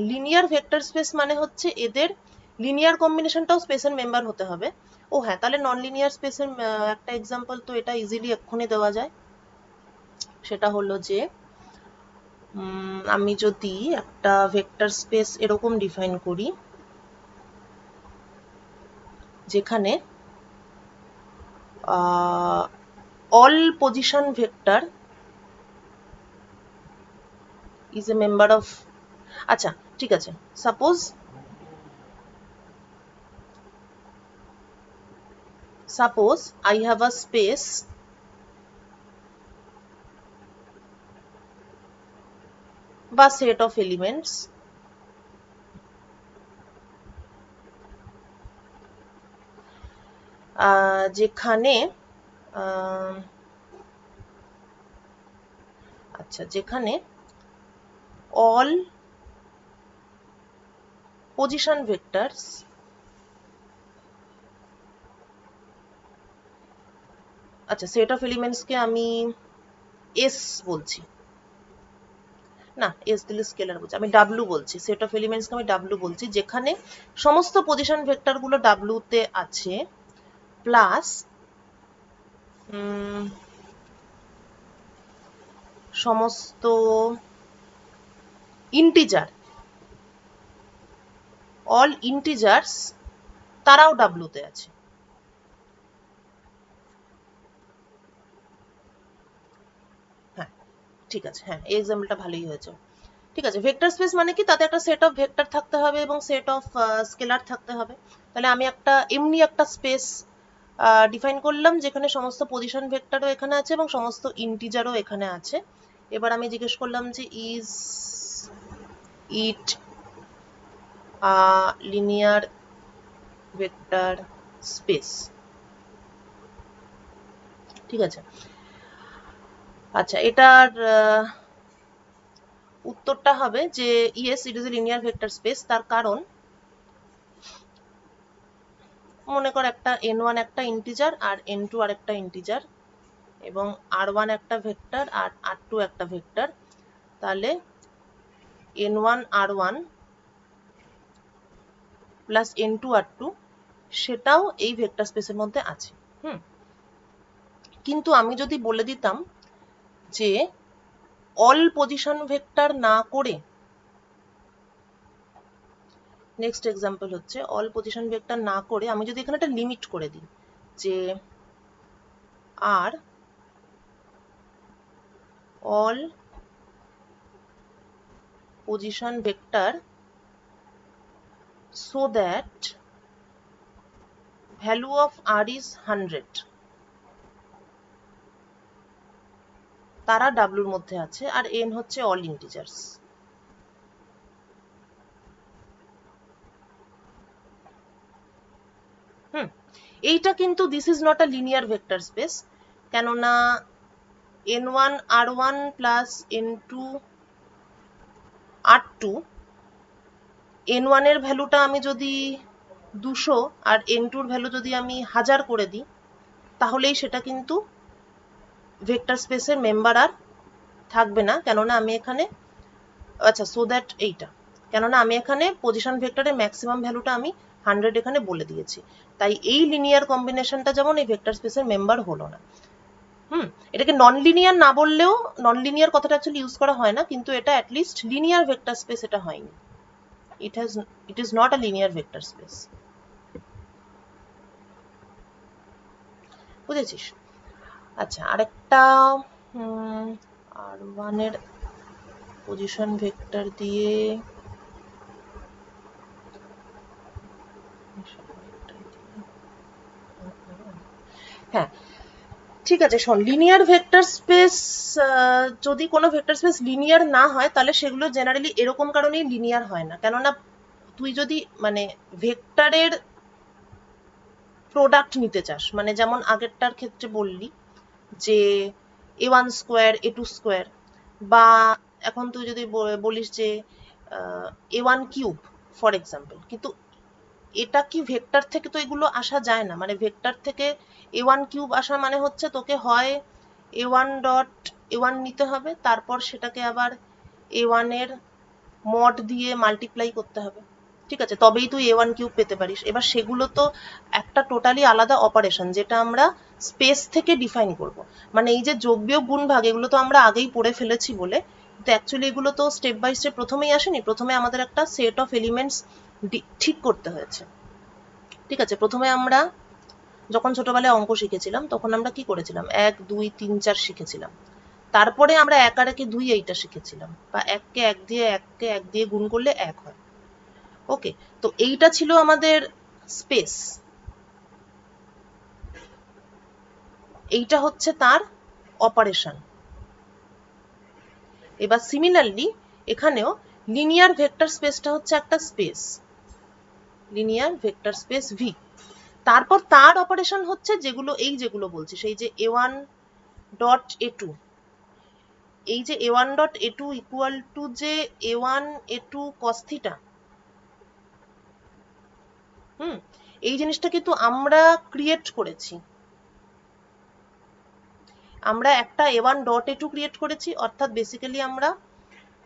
লিনিয়ার ভেক্টর স্পেস মানে হচ্ছে এদের লিনিয়ার কম্বিনেশনটাও স্পেসের মেম্বার হতে হবে। ও হ্যাঁ, তাহলে নন লিনিয়ার স্পেসের একটা এক্সাম্পল তো এটা ইজিলি এক্ষুনি দেওয়া যায়, সেটা হলো যে আমি যদি একটা ভেক্টর স্পেস এরকম ডিফাইন করি যেখানে all position vector is a member of, আচ্ছা ঠিক আছে, suppose I have a space বা set of elements যেখানে আচ্ছা যেখানে all position vectors আচ্ছা সেট অফ এলিমেন্টস কে আমি এস বলছি, না এস দিলে স্কেলার বলছি, আমি ডাব্লু বলছি, সেট অফ এলিমেন্টস কে আমি ডাব্লু বলছি, যেখানে সমস্ত পজিশন ভেক্টর গুলো ডাব্লু তে আছে প্লাস সমস্ত ইন্টিজার, অল ইন্টিজার্স তারাও ডাব্লু তে আছে। হ্যাঁ ঠিক আছে, হ্যাঁ এই এক্সাম্পলটা ভালোই হয়েছে। ঠিক আছে, ভেক্টর স্পেস মানে কি, তাতে একটা সেট অফ ভেক্টর থাকতে হবে এবং সেট অফ স্কেলার থাকতে হবে। তাহলে আমি একটা এমনি একটা স্পেস ডিফাইন করলাম যেখানে সমস্ত পজিশন ভেক্টরও এখানে আছে এবং সমস্ত ইন্টিজারও এখানে আছে। এবার আমি জিজ্ঞেস করলাম যে is it linear vector space, ঠিক আছে। আচ্ছা এটার উত্তরটা হবে যে yes it is a linear vector space. তার কারণ মনে কর একটা n1 একটা ইন্টিজার আর n2 আর একটা ইন্টিজার এবং r1 একটা ভেক্টর আর r2 একটা ভেক্টর, তাহলে n1 r1 plus n2 r2 সেটাও এই ভেক্টর স্পেসের মধ্যে আছে। কিন্তু আমি যদি বলে দিতাম যে অল পজিশন ভেক্টর না করে, নেক্সট এক্সাম্পল হচ্ছে অল পজিশন ভেক্টর না করে আমি যদি এখানে একটা লিমিট করে দিই যে আর all position vector so that value of r is 100, তারা ডাব্লুর মধ্যে আছে আর n হচ্ছে অল ইন্টিজার্স। এইটা কিন্তু this is not a linear vector space, কেননা n1 r1 plus n2 r2, n1 এর ভ্যালুটা আমি যদি 200 আর n2 এর ভ্যালু যদি আমি 1000 করে দিই তাহলেই সেটা কিন্তু ভেক্টর স্পেসের মেম্বার আর থাকবে না, কেননা আমি এখানে আচ্ছা সো দ্যাট এইটা, কেননা আমি এখানে পজিশন ভেক্টরের ম্যাক্সিমাম ভ্যালুটা আমি 100 এখানে বলে দিয়েছি, তাই এই লিনিয়ার কম্বিনেশনটা যেমন এই ভেক্টর স্পেসের মেম্বার হলো না। এটাকে নন লিনিয়ার না বললেও, নন লিনিয়ার কথাটা অ্যাকচুয়ালি ইউজ করা হয় না, কিন্তু এটা অ্যাটলিস্ট লিনিয়ার ভেক্টর স্পেস এটা হয়নি, it is not a linear vector space. বুঝেছিস? আচ্ছা আরেকটা r1 এর পজিশন ভেক্টর দিয়ে হ্যাঁ ঠিক আছে, শোন, লিনিয়ার ভেক্টর স্পেস, যদি কোনো ভেক্টর স্পেস লিনিয়ার না হয় তাহলে সেগুলো জেনারেলি এরকম কারণেই লিনিয়ার হয় না, কেননা তুই যদি মানে ভেক্টরের প্রোডাক্ট নিতে চাস, মানে যেমন আগেরটার ক্ষেত্রে বললি যে a1 স্কোয়ার a2 স্কোয়ার, বা এখন তুই যদি বলিস যে a1 কিউব ফর এক্সাম্পল, কিন্তু এটা কি ভেক্টর থেকে তো এগুলো আসা যায় না, মানে ভেক্টর থেকে a1 কিউব আসা মানে হচ্ছে তোকে হয় a1 ডট a1 নিতে হবে, তারপর সেটাকে আবার a1 এর মড দিয়ে মাল্টিপ্লাই করতে হবে, ঠিক আছে, তবেই তুই a1 কিউব পেতে পারিস। এবার সেগুলো তো একটা টোটালি আলাদা অপারেশন, যেটা আমরা স্পেস থেকে ডিফাইন করব। মানে এই যে যোগ বিয়োগ গুণ ভাগ, এগুলো তো আমরা আগেই পড়ে ফেলেছি বলে, কিন্তু অ্যাকচুয়ালি এগুলো তো স্টেপ বাই স্টেপ প্রথমেই আসেনি, প্রথমে আমাদের একটা সেট অফ এলিমেন্টস ঠিক করতে হয়েছে, ঠিক আছে। প্রথমে আমরা যখন ছোটবেলায় অঙ্ক শিখেছিলাম তখন আমরা কি করেছিলাম, 1 2 3 4 শিখেছিলাম, তারপরে আমরা 1 আর 1 2 এইটা শিখেছিলাম, বা 1কে 1 দিয়ে গুণ করলে 1 হয়। ওকে, তো এইটা ছিল আমাদের স্পেস, এইটা হচ্ছে তার অপারেশন। এবার সিমিলারলি এখানেও লিনিয়ার ভেক্টর স্পেসটা হচ্ছে একটা space, linear vector space V. তারপর তার অপারেশন হচ্ছে যেগুলো, এই যেগুলো বলছি, সেই যে a1 ডট a2, এই যে a1 dot a2 equal to যে a1 a2 cos থিটা, এই জিনিসটা কিন্তু আমরা ক্রিয়েট করেছি, আমরা একটা a1 ডট a2 ক্রিয়েট করেছি, অর্থাৎ বেসিক্যালি আমরা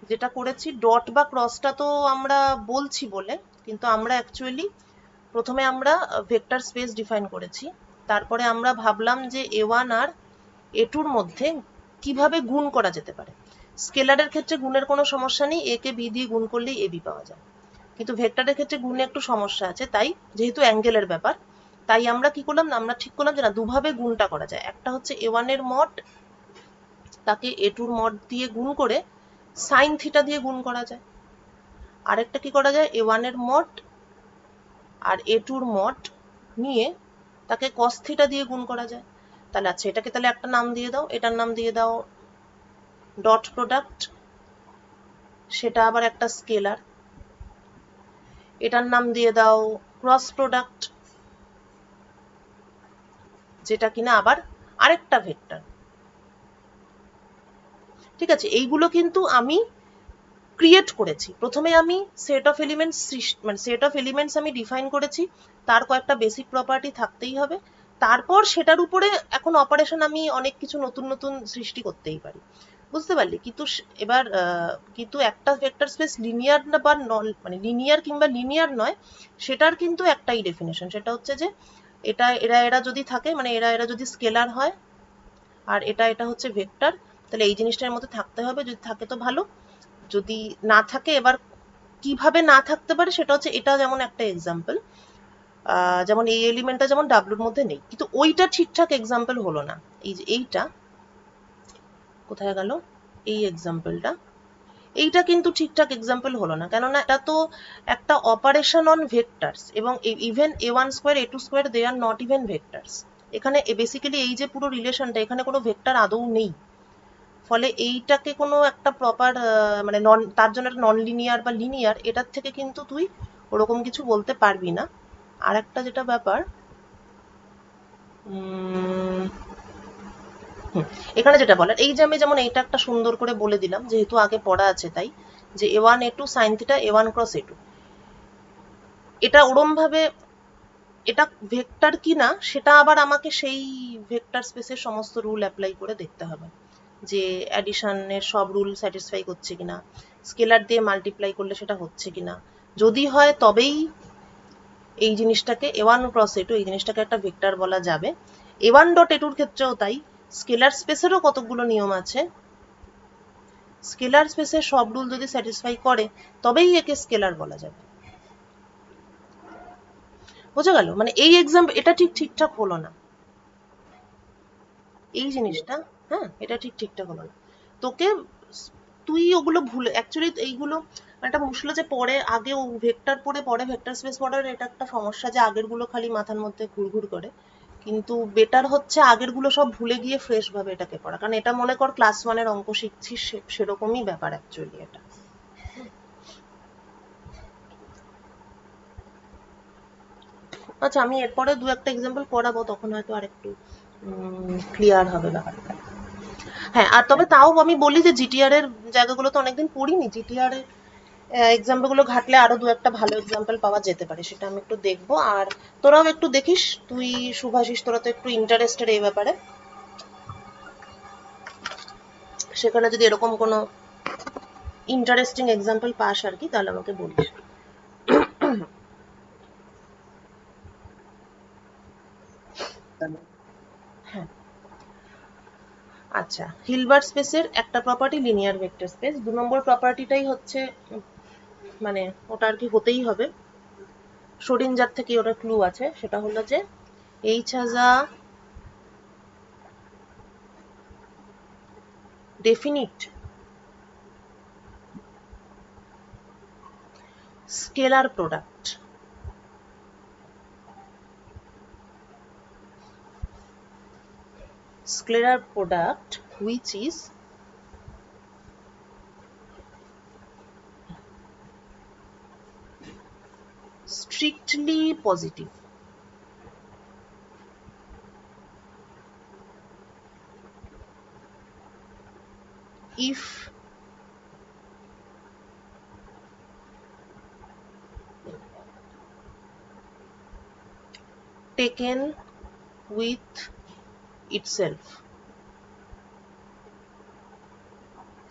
যেটা করেছি, ডট বা ক্রসটা তো আমরা বলছি বলে, কিন্তু আমরা অ্যাকচুয়ালি প্রথমে আমরা ভেক্টর স্পেস ডিফাইন করেছি, তারপরে আমরা ভাবলাম যে a1 আর a2-র মধ্যে কিভাবে গুণ করা যেতে পারে। স্কেলারের ক্ষেত্রে গুণের কোনো সমস্যা নেই, a কে b দিয়ে গুণ করলেই ab পাওয়া যায়, কিন্তু ভেক্টরের ক্ষেত্রে গুণে একটু সমস্যা আছে, তাই যেহেতু অ্যাঙ্গেলের ব্যাপার, তাই আমরা কি করলাম, আমরা ঠিক করলাম যে না, দুভাবে গুণটা করা যায়। একটা হচ্ছে a1 এর মড, তাকে a2-র মড দিয়ে গুণ করে সাইন থিটা দিয়ে গুণ করা যায়, আরেকটা কি করা যায়, a1 এর মড আর a2-র মড নিয়ে তাকে cos থিটা দিয়ে গুণ করা যায়। তাহলে আচ্ছা, এটাকে তাহলে একটা নাম দিয়ে দাও, এটার নাম দিয়ে দাও ডট প্রোডাক্ট, সেটা আবার একটা স্কেলার, এটার নাম দিয়ে দাও ক্রস প্রোডাক্ট, যেটা কিনা আবার আরেকটা ভেক্টর, ঠিক আছে। এইগুলো কিন্তু আমি ক্রিয়েট করেছি, প্রথমে আমি সেট অফ এলিমেন্টস, মানে সেট অফ এলিমেন্টস আমি ডিফাইন করেছি, তার কয়েকটা বেসিক প্রপার্টি থাকতেই হবে, তারপর সেটার উপরে এখন অপারেশন আমি অনেক কিছু নতুন নতুন সৃষ্টি করতেই পারি, বুঝতে পারলি। কিন্তু এবার কিন্তু একটা ভেক্টর স্পেস লিনিয়ার না বা নন, মানে লিনিয়ার কিংবা লিনিয়ার নয়, সেটার কিন্তু একটাই ডেফিনেশন, সেটা হচ্ছে যে এটা এরা যদি থাকে, মানে এরা যদি স্কেলার হয় আর এটা হচ্ছে ভেক্টর, তাহলে এই জিনিসটার মধ্যে থাকতে হবে, যদি থাকে তো ভালো, যদি না থাকে, এবার কিভাবে না থাকতে পারে সেটা হচ্ছে, এটা যেমন একটা এক্সাম্পল, যেমন এই এলিমেন্টটা যেমন ডাব্লুর মধ্যে নেই, কিন্তু ওইটা ঠিকঠাক এক্সাম্পল হলো না, এই যে এইটা কোথায় গেল, এই এক্সাম্পলটা, এইটা কিন্তু ঠিকঠাক এক্সাম্পল হলো না, কেননা এটা তো একটা অপারেশন অন ভেক্টরস, এবং even a1 square a2 square they are not even vectors, এখানে বেসিক্যালি এই যে পুরো রিলেশনটা, এখানে কোনো ভেক্টর আদৌ নেই, ফলে এইটাকে কোনো একটা প্রপার, মানে নন, তার জন্য একটা নন লিনিয়ার বা লিনিয়ার, এটার থেকে কিন্তু তুই ওরকম কিছু বলতে পারবি না। আর একটা যেটা ব্যাপার, এখানে যেটা বলার, এই যে আমি যেমন এইটা একটা সুন্দর করে বলে দিলাম, যেহেতু আগে পড়া আছে তাই, যে a1 a2 sin theta a1 cross a2, এটা ওরম ভাবে এটা ভেক্টর কিনা সেটা আবার আমাকে সেই ভেক্টর স্পেসের সমস্ত রুল অ্যাপ্লাই করে দেখতে হবে, যে অ্যাডিশনের সব রুল স্যাটিসফাই করছে কিনা, স্কেলার দিয়ে মাল্টিপ্লাই করলে সেটা হচ্ছে কিনা, যদি হয় তবেই এই জিনিসটাকে a1 ক্রস a2, এই জিনিসটাকে একটা ভেক্টর বলা যাবে। a1 ডট a2-র ক্ষেত্রেও তাই, স্কেলার স্পেসেরও কতগুলো নিয়ম আছে, স্কেলার স্পেসের সব রুল যদি স্যাটিসফাই করে তবেই একে স্কেলার বলা যাবে, বোঝা গেল। মানে এই এক্সাম্পল, এটা ঠিকঠাক হলো না, এই জিনিসটা, হ্যাঁ, এটা ঠিকঠাক হলো না, তোকে, তুই ওগুলো ভুলে, অ্যাকচুয়ালি এইগুলো একটা মুশকিল, যে পরে আগে ভেক্টর পড়ে পরে ভেক্টর স্পেস পড়ার, এটা একটা সমস্যা যে আগের গুলো খালি মাথার মধ্যে ঘুরঘুর করে, কিন্তু বেটার হচ্ছে আগের গুলো সব ভুলে গিয়ে ফ্রেশ ভাবে এটাকে পড়া, কারণ এটা মনে কর ক্লাস 1 অঙ্ক শিখছিস, সেরকমই ব্যাপার অ্যাকচুয়ালি এটা। আচ্ছা, আমি এরপরে দু একটা এক্সাম্পল করাবো, তখন হয়তো আরেকটু ক্লিয়ার হবে ব্যাপারটা। হ্যাঁ, আর তবে তাও আমি বলি যে জিটিআর এর জায়গাগুলো তো অনেকদিন পড়িনি, জিটিআর এর এক্সাম্পল গুলো ঘাটলে আরো দু একটা ভালো এক্সাম্পল পাওয়া যেতে পারে, সেটা আমি একটু দেখবো। আর তোরাও একটু দেখিস, তুই শুভাশিস, তোরা তো একটু ইন্টারেস্টেড এই ব্যাপারে, সেখানে যদি এরকম কোনো ইন্টারেস্টিং এক্সাম্পল পাস আর কি, তাহলে আমাকে বলিস। হ্যাঁ, আচ্ছা, হিলবার্ট স্পেসের একটা প্রপার্টি লিনিয়ার ভেক্টর স্পেস, 2 নম্বর প্রপার্টিটাই হচ্ছে মানে ওটা আর কি হতেই হবে, শোডিঞ্জার থেকে ওটা ক্লু আছে, সেটা হলো যে H has a definite scalar product. Scalar product which is strictly positive. If taken with itself.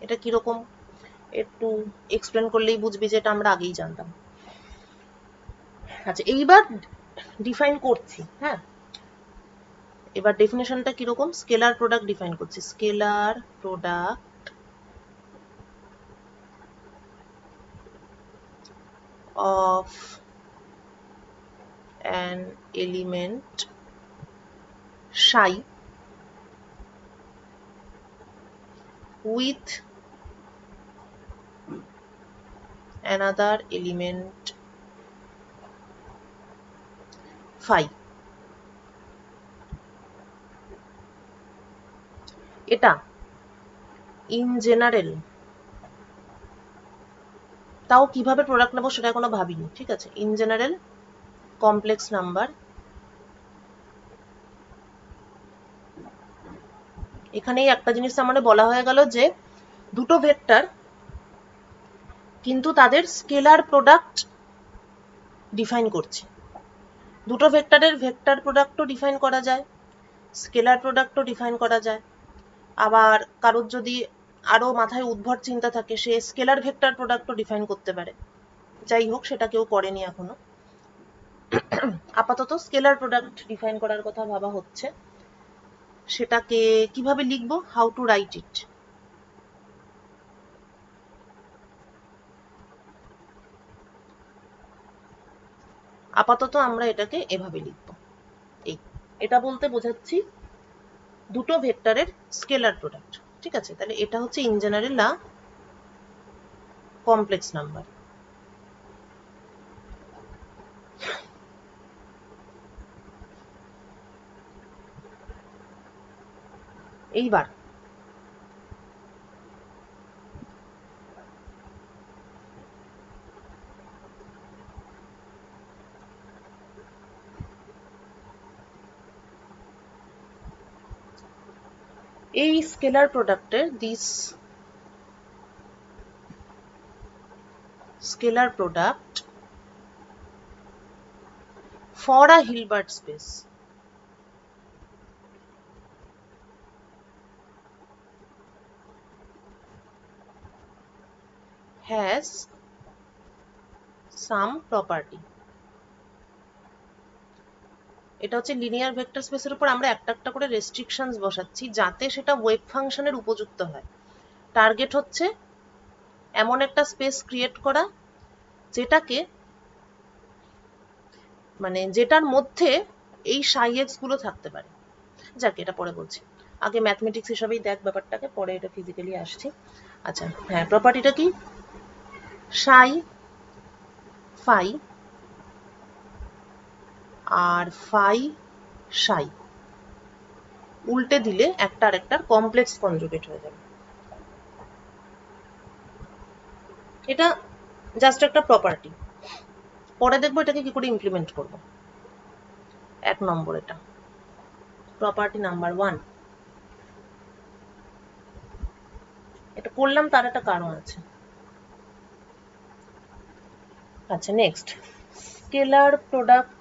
এটা কিরকম একটু এক্সপ্লেন করলেই বুঝবি যে এটা আমরা আগেই জানতাম। আচ্ছা, এইবার ডিফাইন করছি। হ্যাঁ, এবার ডেফিনেশনটা কিরকম, স্কেলার প্রোডাক্ট ডিফাইন করছি। Scalar product of an element psi with another element phi. এটা ইন জেনারেল, তাও কিভাবে প্রোডাক্ট নেবো সেটা এখনো ভাবিনি, ঠিক আছে। ইন জেনারেল কমপ্লেক্স নাম্বার, এখানেই একটা জিনিস আমাদের বলা হয়ে গেল যে দুটো ভেক্টর কিন্তু তাদের স্কেলার প্রোডাক্ট ডিফাইন করছে। দুটো ভেক্টরের ভেক্টর প্রোডাক্টও ডিফাইন করা যায়, স্কেলার প্রোডাক্টও ডিফাইন করা যায়। আবার কারোর যদি আরো মাথায় উদ্ভট চিন্তা থাকে, সে স্কেলার ভেক্টর প্রোডাক্টও ডিফাইন করতে পারে। যাই হোক, সেটা কেউ করেনি এখনো, আপাতত স্কেলার প্রোডাক্ট ডিফাইন করার কথা ভাবা হচ্ছে। সেটাকে কিভাবে লিখবো, হাউ টু রাইট ইট। আপাতত আমরা এটাকে এভাবে লিখবো। এটা বলতে বোঝাচ্ছি দুটো ভেক্টরের স্কেলার প্রোডাক্ট, ঠিক আছে। তাহলে এটা হচ্ছে in general a complex number. এইবার এই স্কেলার প্রোডাক্টের this scalar product for a Hilbert space has some property. এটা হচ্ছে লিনিয়ার ভেক্টর স্পেসের উপর আমরা একটা একটা করে রেস্ট্রিকশনস বসাচ্ছি যাতে সেটা ওয়েভ ফাংশনের উপযুক্ত হয়। টার্গেট হচ্ছে এমন একটা স্পেস ক্রিয়েট করা যেটাকে মানে যেটার মধ্যে এই সাই এক্স গুলো থাকতে পারে। যাক, এটা পরে বলছি, আগে ম্যাথমেটিক্স হিসাবেই দেখ ব্যাপারটাকে, পরে এটা ফিজিক্যালি আসছি। আচ্ছা, হ্যাঁ, প্রপার্টিটা কি, সাই ফাই আর ফাই সাই, উল্টে দিলে একটা আরেকটার কমপ্লেক্স কনজুগেট হয়ে যাবে। এটা জাস্ট একটা প্রপার্টি। পরে দেখবো এটাকে কি করে ইমপ্লিমেন্ট করব। 1 নম্বর এটা প্রপার্টি নাম্বার 1। এটা করলাম তার একটা কারণ আছে। আচ্ছা, next scalar product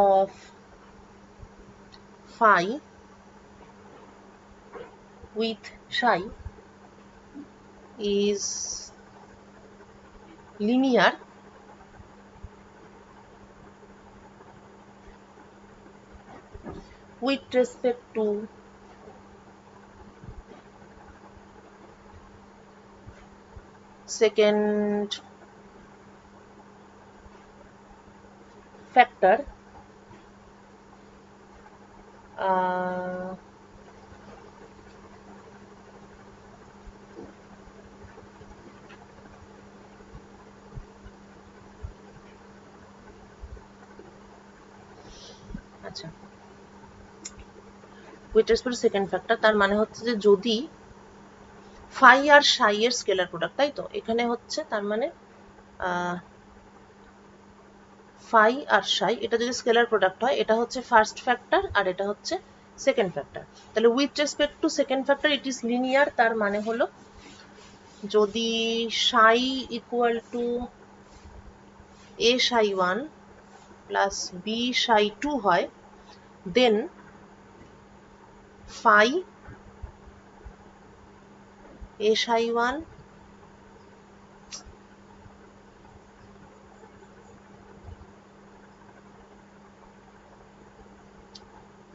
of phi with psi is linear with respect to second factor আচ্ছা, with respect to second factor, তার মানে হচ্ছে যে যদি ফাই আর সাই এর স্কেলার প্রোডাক্ট, তাই তো এখানে হচ্ছে তার মানে ফাই আর সাই এটা যদি স্কেলার প্রোডাক্ট হয়, এটা হচ্ছে ফার্স্ট ফ্যাক্টর আর এটা হচ্ছে সেকেন্ড ফ্যাক্টর, তাহলে with respect to second factor it is linear. তার মানে হলো যদি সাই equal to a psi 1 plus b psi 2 হয়, দেন phi a psi 1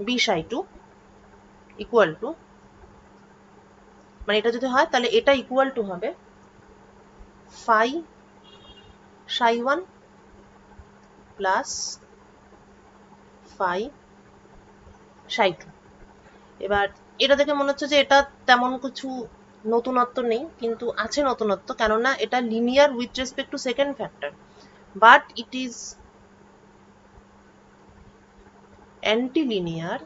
b psi 2 equal to, মানে এটা যদি হয় তাহলে এটা ইকুয়াল টু হবে phi psi 1 plus phi psi 2। এবার এটা দেখে মনে হচ্ছে যে এটা তেমন কিছু নতুনত্ব নেই, কিন্তু আছে নতুনত্ব, কেননা এটা linear with respect to second factor, but it is antilinear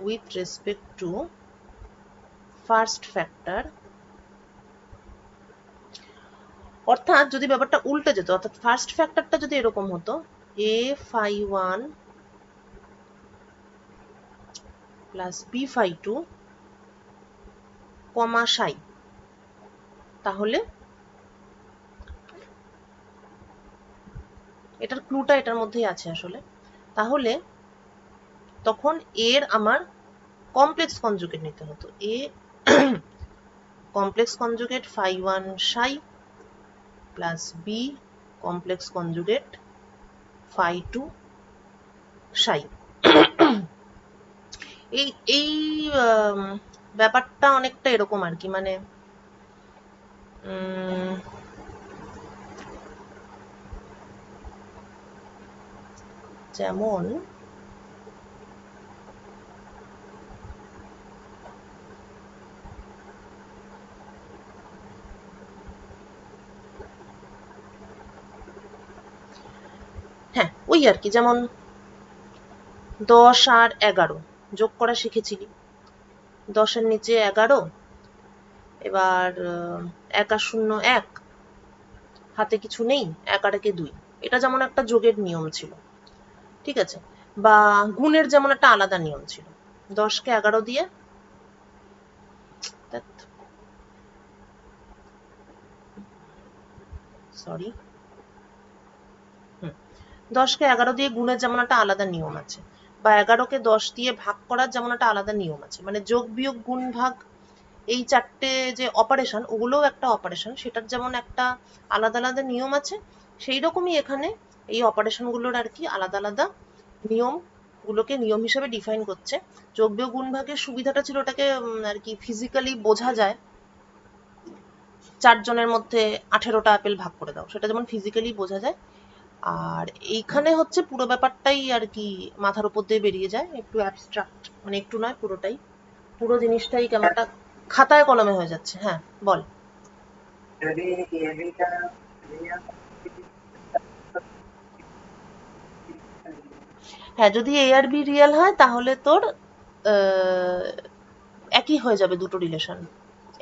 with respect to first factor। অর্থাৎ যদি ব্যাপারটা উল্টে যেত, অর্থাৎ ফার্স্ট ফ্যাক্টরটা যদি এরকম হতো a phi 1 plus b phi 2 comma psi, তাহলে এটার ক্লুটা এটার মধ্যেই আছে আসলে। তাহলে তখন এর আমার কমপ্লেক্স কনজুগেট নিতে হতো, a complex conjugate phi 1 psi plus b complex conjugate phi 2 psi। এই এই ব্যাপারটা অনেকটা এরকম আর কি, মানে যেমন হ্যাঁ ওই আর কি, যেমন 10 আর 11 যোগ করা শিখেছিলি, 10 এর নিচে 11, এবার 1 আর 0 1, হাতে কিছু নেই, 1 আর 1 2, এটা যেমন একটা যোগের নিয়ম ছিল, ঠিক আছে। বা গুণের যেমন একটা আলাদা নিয়ম ছিল, 10 কে 11 দিয়ে, সরি 10 কে 11 দিয়ে গুণের যেমন একটা আলাদা নিয়ম আছে, বা 11 কে 10 দিয়ে ভাগ করার যেমন একটা আলাদা নিয়ম আছে, মানে যোগ বিয়োগ গুণ ভাগ এই চারটে যে অপারেশন, ওগুলোও একটা অপারেশন, সেটার যেমন একটা আলাদা আলাদা নিয়ম আছে, সেই রকমই এখানে এই অপারেশনগুলোর আর কি আলাদা আলাদা নিয়ম, গুলোকে নিয়ম হিসেবে ডিফাইন করছে। যোগ বিয়োগ গুণ ভাগের সুবিধাটা ছিল ওটাকে আর কি ফিজিক্যালি বোঝা যায়, 4 জনের মধ্যে 18টা আপেল ভাগ করে দাও, সেটা যেমন ফিজিক্যালি বোঝা যায়। আর এইখানে হচ্ছে পুরো ব্যাপারটাই আর কি মাথার উপর দিয়ে বেরিয়ে যায়, একটু অ্যাবস্ট্রাক্ট, মানে একটু নয় পুরোটাই, পুরো জিনিসটাই কেমনটা খাতায় কলমে হয়ে যাচ্ছে। হ্যাঁ বল। যদি এবিটা হ্যাঁ যদি এ আর বি রিয়েল হয় তাহলে তোর একই হয়ে যাবে দুটো রিলেশন,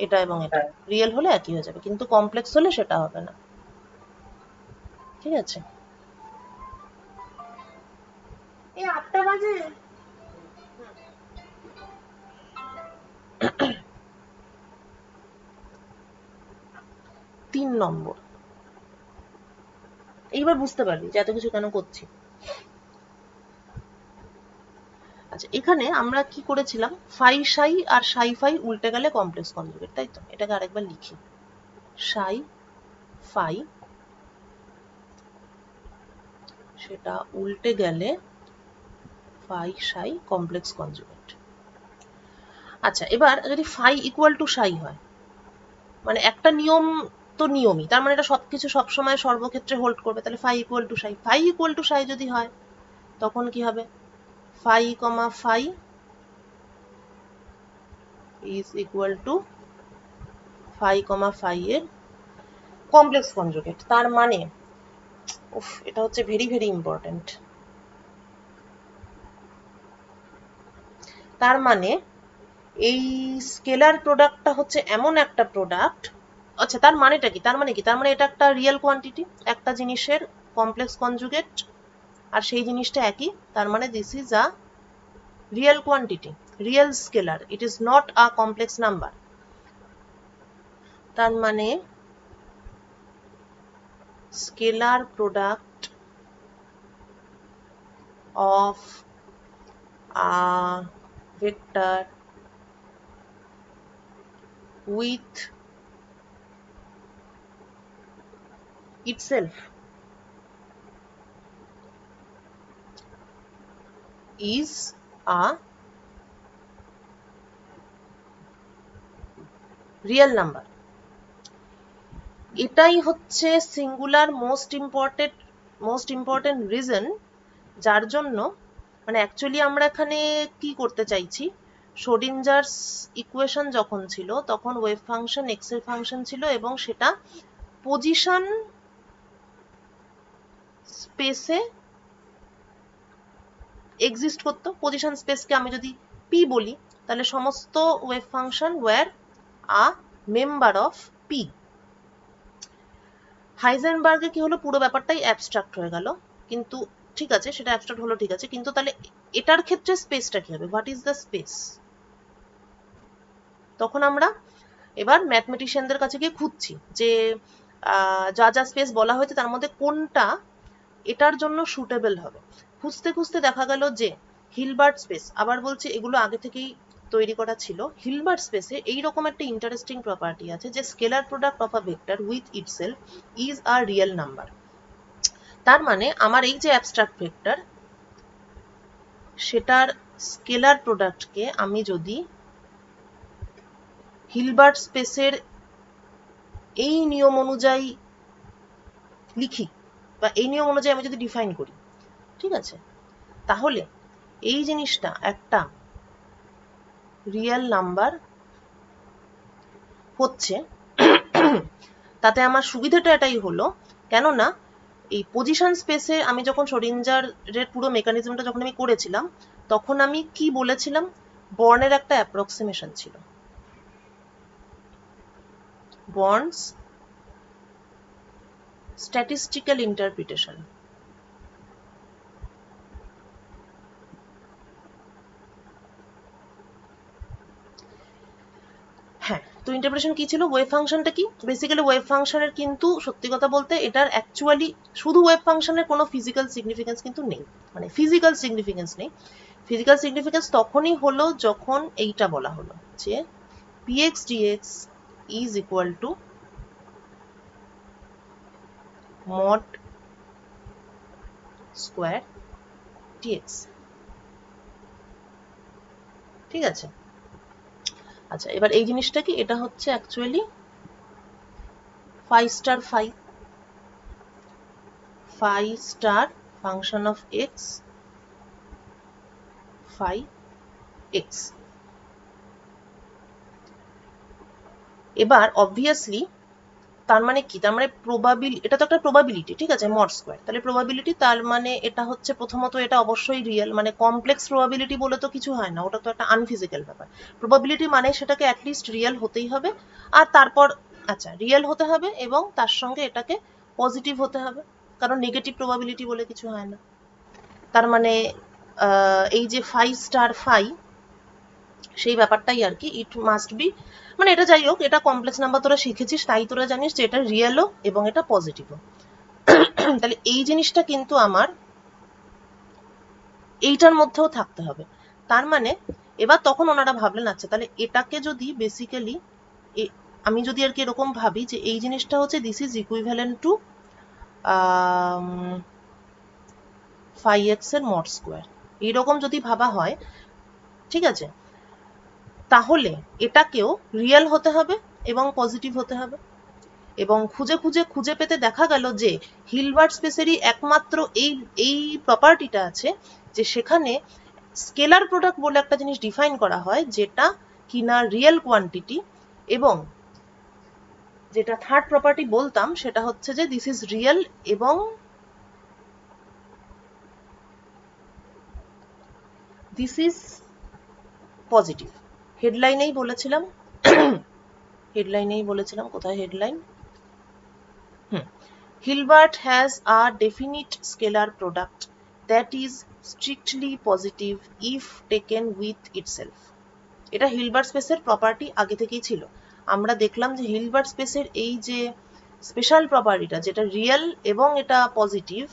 এটা এবং এটা রিয়েল হলে একই হয়ে যাবে, কিন্তু কমপ্লেক্স হলে সেটা হবে না। ঠিক আছে, এই 8টা বাজে। 3 নম্বর, এইবার বুঝতে পারবি যে এত কিছু কেন করছি। আচ্ছা এখানে আমরা কি করেছিলাম, ফাই সাই আর সাই ফাই উল্টে গেলে কমপ্লেক্স কনজুগেট, তাই তো? এটাকে আরেকবার লিখি, সাই ফাই সেটা উল্টে গেলে ফাই সাই কমপ্লেক্স কনজুগেট। আচ্ছা এবার যদি ফাই ইকুয়াল টু সাই হয়, মানে একটা নিয়ম তো নিয়মই, তার মানে এটা সবকিছু সবসময় সর্বক্ষেত্রে হোল্ড করবে, তাহলে phi equal to psi, phi equal to psi যদি হয় তখন কি হবে, phi comma phi is equal to phi comma phi এর কমপ্লেক্স কনজুগেট। তার মানে উফ, এটা হচ্ছে ভেরি ভেরি ইম্পর্টেন্ট। তার মানে এই স্কেলার প্রোডাক্টটা হচ্ছে এমন একটা প্রোডাক্ট। আচ্ছা তার মানেটা কি, তার মানে কি, তার মানে এটা একটা রিয়েল কোয়ান্টিটি, একটা জিনিসের কমপ্লেক্স কনজুগেট আর সেই জিনিসটা একই, তার মানে this is a real quantity, real scalar, it is not a complex number. তার মানে scalar product of a vector with itself is a real number। এটাই হচ্ছে সিঙ্গুলার মোস্ট ইম্পর্টেন্ট রিজন, যার জন্য মানে অ্যাকচুয়ালি আমরা এখানে কি করতে চাইছি, শোডিঞ্জারস ইকুয়েশন যখন ছিল তখন ওয়েভ ফাংশন এক্স এর ফাংশন ছিল এবং সেটা পজিশন স্পেসে এক্সিস্ট করতো। পজিশন স্পেসকে আমি যদি পি বলি তাহলে সমস্ত wave function were a member of P. হাইজেনবার্গে কি হলো, পুরো ব্যাপারটাই অ্যাবস্ট্রাক্ট হয়ে গেল, কিন্তু ঠিক আছে সেটা অ্যাবস্ট্রাক্ট হলো ঠিক আছে, কিন্তু তাহলে এটার ক্ষেত্রে স্পেসটা কি হবে, হোয়াট ইজ দ্য স্পেস? তখন আমরা এবার ম্যাথমেটিশিয়ানদের কাছে গিয়ে খুঁজছি যে যা যা স্পেস বলা হয়েছে তার মধ্যে কোনটা এটার জন্য সুটেবল হবে। খুঁজতে খুঁজতে দেখা গেল যে হিলবার্ট স্পেস, আবার বলছি এগুলো আগে থেকেই তৈরি করা ছিল, হিলবার্ট স্পেসে এইরকম একটা ইন্টারেস্টিং প্রপার্টি আছে যে scalar product of a vector with itself is a real number. তার মানে আমার এই যে অ্যাবস্ট্রাক্ট ভেক্টর সেটার স্কেলার প্রোডাক্টকে আমি যদি হিলবার্ট স্পেসের এই নিয়ম অনুযায়ী লিখি বা এই নিয়ম অনুযায়ী আমি যদি ডিফাইন করি, ঠিক আছে, তাহলে এই জিনিসটা একটা রিয়েল নাম্বার হচ্ছে। তাতে আমার সুবিধাটা এটাই হলো, কেননা এই পজিশন স্পেসে আমি যখন শোডিঞ্জারের পুরো মেকানিজমটা যখন আমি করেছিলাম তখন আমি কি বলেছিলাম, বর্নের একটা অ্যাপ্রক্সিমেশন ছিল, বর্নস স্ট্যাটিস্টিক্যাল ইন্টারপ্রিটেশন। হ্যাঁ, তো ইন্টারপ্রিটেশন কি ছিল, ওয়েভ ফাংশনটা কি, বেসিক্যালি ওয়েভ ফাংশনের কিন্তু সত্যি কথা বলতে এটার অ্যাকচুয়ালি শুধু ওয়েভ ফাংশনের কোনো ফিজিক্যাল সিগনিফিকেন্স কিন্তু নেই, মানে ফিজিক্যাল সিগনিফিকেন্স নেই। ফিজিক্যাল সিগনিফিকেন্স তখনই হলো যখন এইটা বলা হলো যে px dx is equal to mod square dx। ঠিক আছে, আচ্ছা এবার এই জিনিসটা কি, এটা হচ্ছে actually phi star phi star function of x phi x। এবার অবভিয়াসলি তার মানে কি, তার মানে এটা তো একটা প্রবাবিলিটি, ঠিক আছে, মড স্কোয়ার, তাহলে প্রবাবিলিটি, তার মানে এটা হচ্ছে প্রথমত এটা অবশ্যই রিয়েল, মানে কমপ্লেক্স প্রবাবিলিটি বলে তো কিছু হয় না, ওটা তো একটা আনফিজিক্যাল ব্যাপার। প্রবাবিলিটি মানে সেটাকে অ্যাটলিস্ট রিয়েল হতেই হবে, আর তারপর আচ্ছা রিয়েল হতে হবে এবং তার সঙ্গে এটাকে পজিটিভ হতে হবে, কারণ নেগেটিভ প্রবাবিলিটি বলে কিছু হয় না। তার মানে এই যে ফাই স্টার ফাই, সেই ব্যাপারটাই আর কি, ইট মাস্ট বি, মানে এটা যাই হোক, এটা কমপ্লেক্স নাম্বার তোরা শিখেছিস তাই তোরা জানিস যে এটা রিয়েলও এবং এটা পজিটিভও। তাহলে এই জিনিসটা কিন্তু আমার এইটার মধ্যেও থাকতে হবে। তার মানে এবার তখন ওনারা ভাবলেন আচ্ছা তাহলে এটাকে যদি বেসিক্যালি আমি যদি আর কি এরকম ভাবি যে এই জিনিসটা হচ্ছে this is equivalent to phi x এর মড স্কোয়ার, এইরকম যদি ভাবা হয়, ঠিক আছে, তাহলে এটাকেও রিয়েল হতে হবে এবং পজিটিভ হতে হবে। এবং খুঁজে খুঁজে খুঁজে পেতে দেখা গেল যে হিলবার্ট স্পেসেরই একমাত্র এই প্রপার্টিটা আছে যে সেখানে স্কেলার প্রোডাক্ট বলে একটা জিনিস ডিফাইন করা হয়, যেটা কিনা রিয়েল কোয়ান্টিটি, এবং যেটা থার্ড প্রপার্টি বলতাম সেটা হচ্ছে যে দিস ইজ রিয়েল এবং দিস ইজ পজিটিভ। হেডলাইনেই বলেছিলাম, কোথায় headline, Hilbert has a definite scalar product that is strictly positive if taken with itself. এটা হিলবার্ট স্পেসের প্রপার্টি আগে থেকেই ছিল। আমরা দেখলাম যে হিলবার্ট স্পেসের এই যে স্পেশাল প্রপার্টিটা, যেটা রিয়েল এবং এটা পজিটিভ,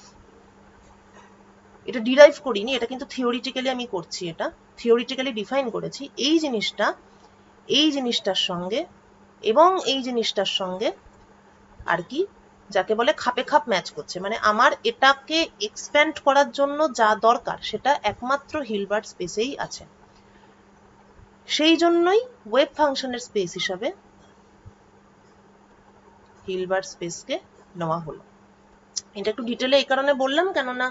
এটা ডিরাইভ করিনি, এটা কিন্তু থিওরিটিক্যালি আমি করছি, এটা থিওরিটিক্যালি ডিফাইন করেছি। এই জিনিসটার সঙ্গে এবং এই জিনিসটার সঙ্গে আর কি, যাকে বলে খাপে খাপ ম্যাচ করছে, মানে আমার এটাকে এক্সপ্যান্ড করার জন্য যা দরকার সেটা একমাত্র হিলবার্ট স্পেসেই আছে। সেই জন্যই ওয়েভ ফাংশনের স্পেস হিসাবে হিলবার্ট স্পেসকে নেওয়া হলো। এটা একটু ডিটেলে এই কারণে বললাম কেননা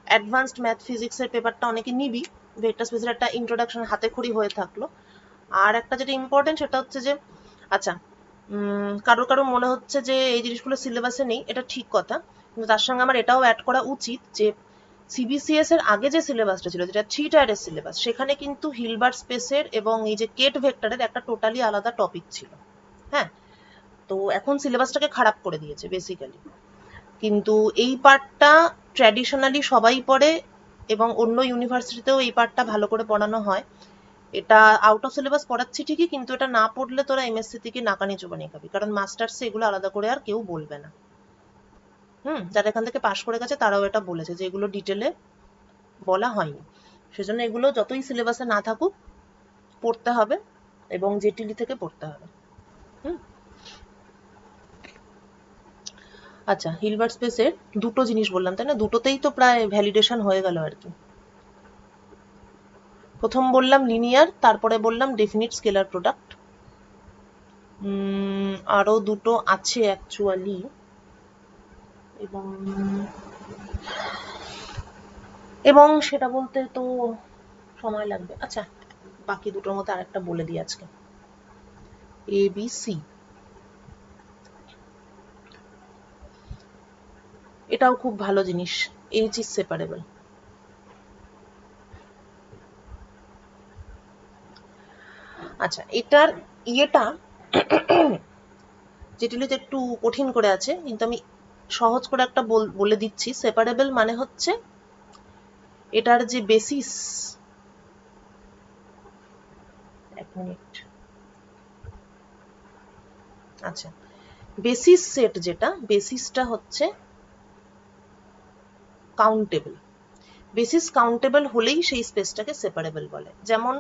অ্যাডভান্সড ম্যাথ ফিজিক্সের পেপারটা অনেকে নিবি, ভেক্টর স্পেসের একটা ইন্ট্রোডাকশন হাতে খড়ি হয়ে থাকলো। আর একটা যেটা ইম্পর্টেন্ট সেটা হচ্ছে যে আচ্ছা কারো মনে হচ্ছে যে এই জিনিসগুলো সিলেবাসে নেই, এটা ঠিক কথা, কিন্তু তার সঙ্গে আমার এটাও অ্যাড করা উচিত যে সিবিসিএস এর আগে যে সিলেবাসটা ছিল, যেটা 3 টায়ারের সিলেবাস, সেখানে কিন্তু হিলবার্ট স্পেসের এবং এই যে কেট ভেক্টরের একটা টোটালি আলাদা টপিক ছিল। হ্যাঁ, তো এখন সিলেবাসটাকে খারাপ করে দিয়েছে বেসিক্যালি, কিন্তু এই পার্টটা ট্র্যাডিশনালি সবাই পড়ে এবং অন্য ইউনিভার্সিটিতেও এই পার্টটা ভালো করে পড়ানো হয়। এটা আউট অফ সিলেবাস পড়াচ্ছি ঠিকই, কিন্তু এটা না পড়লে তোরা এমএসসি থেকে নাকানি চোবানি খাবি, কারণ মাস্টার্সে এগুলো আলাদা করে আর কেউ বলবে না। যারা এখান থেকে পাশ করে গেছে তারাও এটা বলেছে যে এগুলো ডিটেলে বলা হয়নি, সেজন্য এগুলো যতই সিলেবাসে না থাকুক পড়তে হবে এবং জেটিলি থেকে পড়তে হবে। আচ্ছা, হিলবার্ট স্পেসের দুটো জিনিস বললাম তাই না, দুটোতেই তো প্রায় ভ্যালিডেশন হয়ে গেল আর কি। প্রথম বললাম লিনিয়ার, তারপরে বললাম ডেফিনিট স্কেলার প্রোডাক্ট। আরো দুটো আছে অ্যাকচুয়ালি, এবং সেটা বলতে তো সময় লাগবে। আচ্ছা, বাকি দুটোর মধ্যে আরেকটা বলে দিই আজকে, ABC, এটাও খুব ভালো জিনিস, H is separable। আচ্ছা, এটার ইয়েটা যেটিতে একটু কঠিন করে আছে, কিন্তু আমি সহজ করে একটা বলে দিচ্ছি। সেপারেবল মানে হচ্ছে এটার যে বেসিস, এক মিনিট, আচ্ছা, বেসিস সেট যেটা, বেসিসটা হচ্ছে কাউন্টেবল। বেসিস কাউন্টেবল হলেই সেই স্পেসটাকে সেপারেবল বলে। যেমন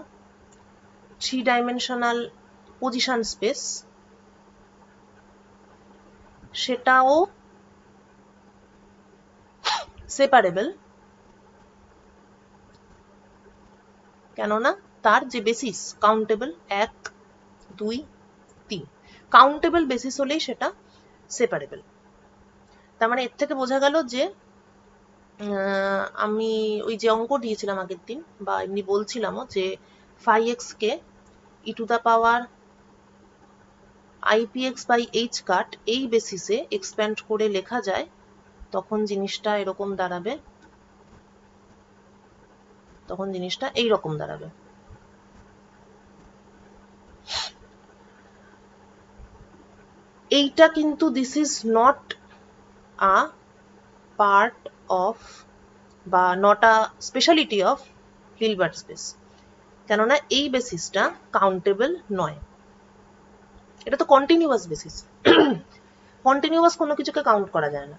3 ডাইমেনশনাল পজিশন স্পেস, সেটাও সেপারেবল, কেননা তার যে বেসিস কাউন্টেবল 1 2 3, কাউন্টেবল বেসিস হলেই সেটা সেপারেবল। তার মানে এর থেকে বোঝা গেল যে আমি ওই যে অঙ্ক দিয়েছিলাম আগের দিন বা এমনি বলছিলামও যে ফাই এক্স কে e to the power i p x by h cut এই বেসিসে এক্সপ্যান্ড করে লেখা যায়, তখন জিনিসটা এরকম দাঁড়াবে, তখন জিনিসটা এইরকম দাঁড়াবে। এইটা কিন্তু this is not a part of বা not a speciality of Hilbert space, কেননা এই বেসিসটা কাউন্টেবল নয়, এটা তো কন্টিনিউয়াস বেসিস। কন্টিনিউয়াস কোনো কিছুকে কাউন্ট করা যায় না,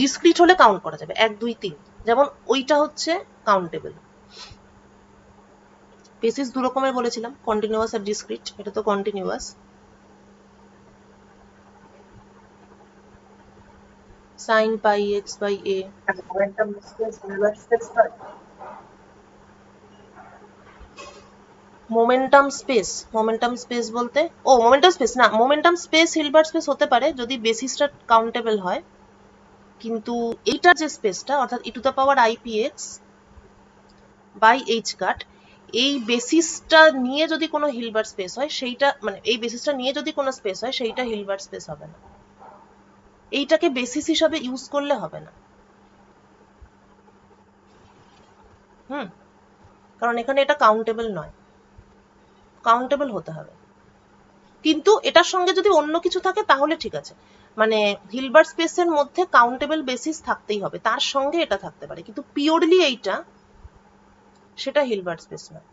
ডিসক্রিট হলে কাউন্ট করা যাবে 1 2 3, যেমন ওইটা হচ্ছে কাউন্টেবল। বেসিস দু রকমের বলেছিলাম, কন্টিনিউয়াস আর ডিসক্রিট, এটা তো continuous. sin pi x by a, momentum space Hilbert space নয়। মোমেন্টাম স্পেস, মোমেন্টাম স্পেস বলতে ও মোমেন্টাম স্পেস না, মোমেন্টাম স্পেস হিলবার্ট স্পেস হতে পারে যদি বেসিসটা কাউন্টেবল হয়, কিন্তু এইটার যে স্পেসটা অর্থাৎ e to the power i p x by h cut, এই বেসিসটা নিয়ে যদি কোনো হিলবার্ট স্পেস হয় সেইটা, মানে এই বেসিসটা নিয়ে যদি কোনো স্পেস হয় সেইটা হিলবার্ট স্পেস হবে না, এইটাকে বেসিস হিসাবে ইউজ করলে হবে না। কারণ এখানে এটা কাউন্টেবল নয়, কাউন্টেবল হতে হবে। কিন্তু এটার সঙ্গে যদি অন্য কিছু থাকে তাহলে ঠিক আছে, মানে হিলবার্ট স্পেসের মধ্যে কাউন্টেবল বেসিস থাকতেই হবে, তার সঙ্গে এটা থাকতে পারে, কিন্তু পিওরলি এইটা, সেটা হিলবার্ট স্পেস নয়।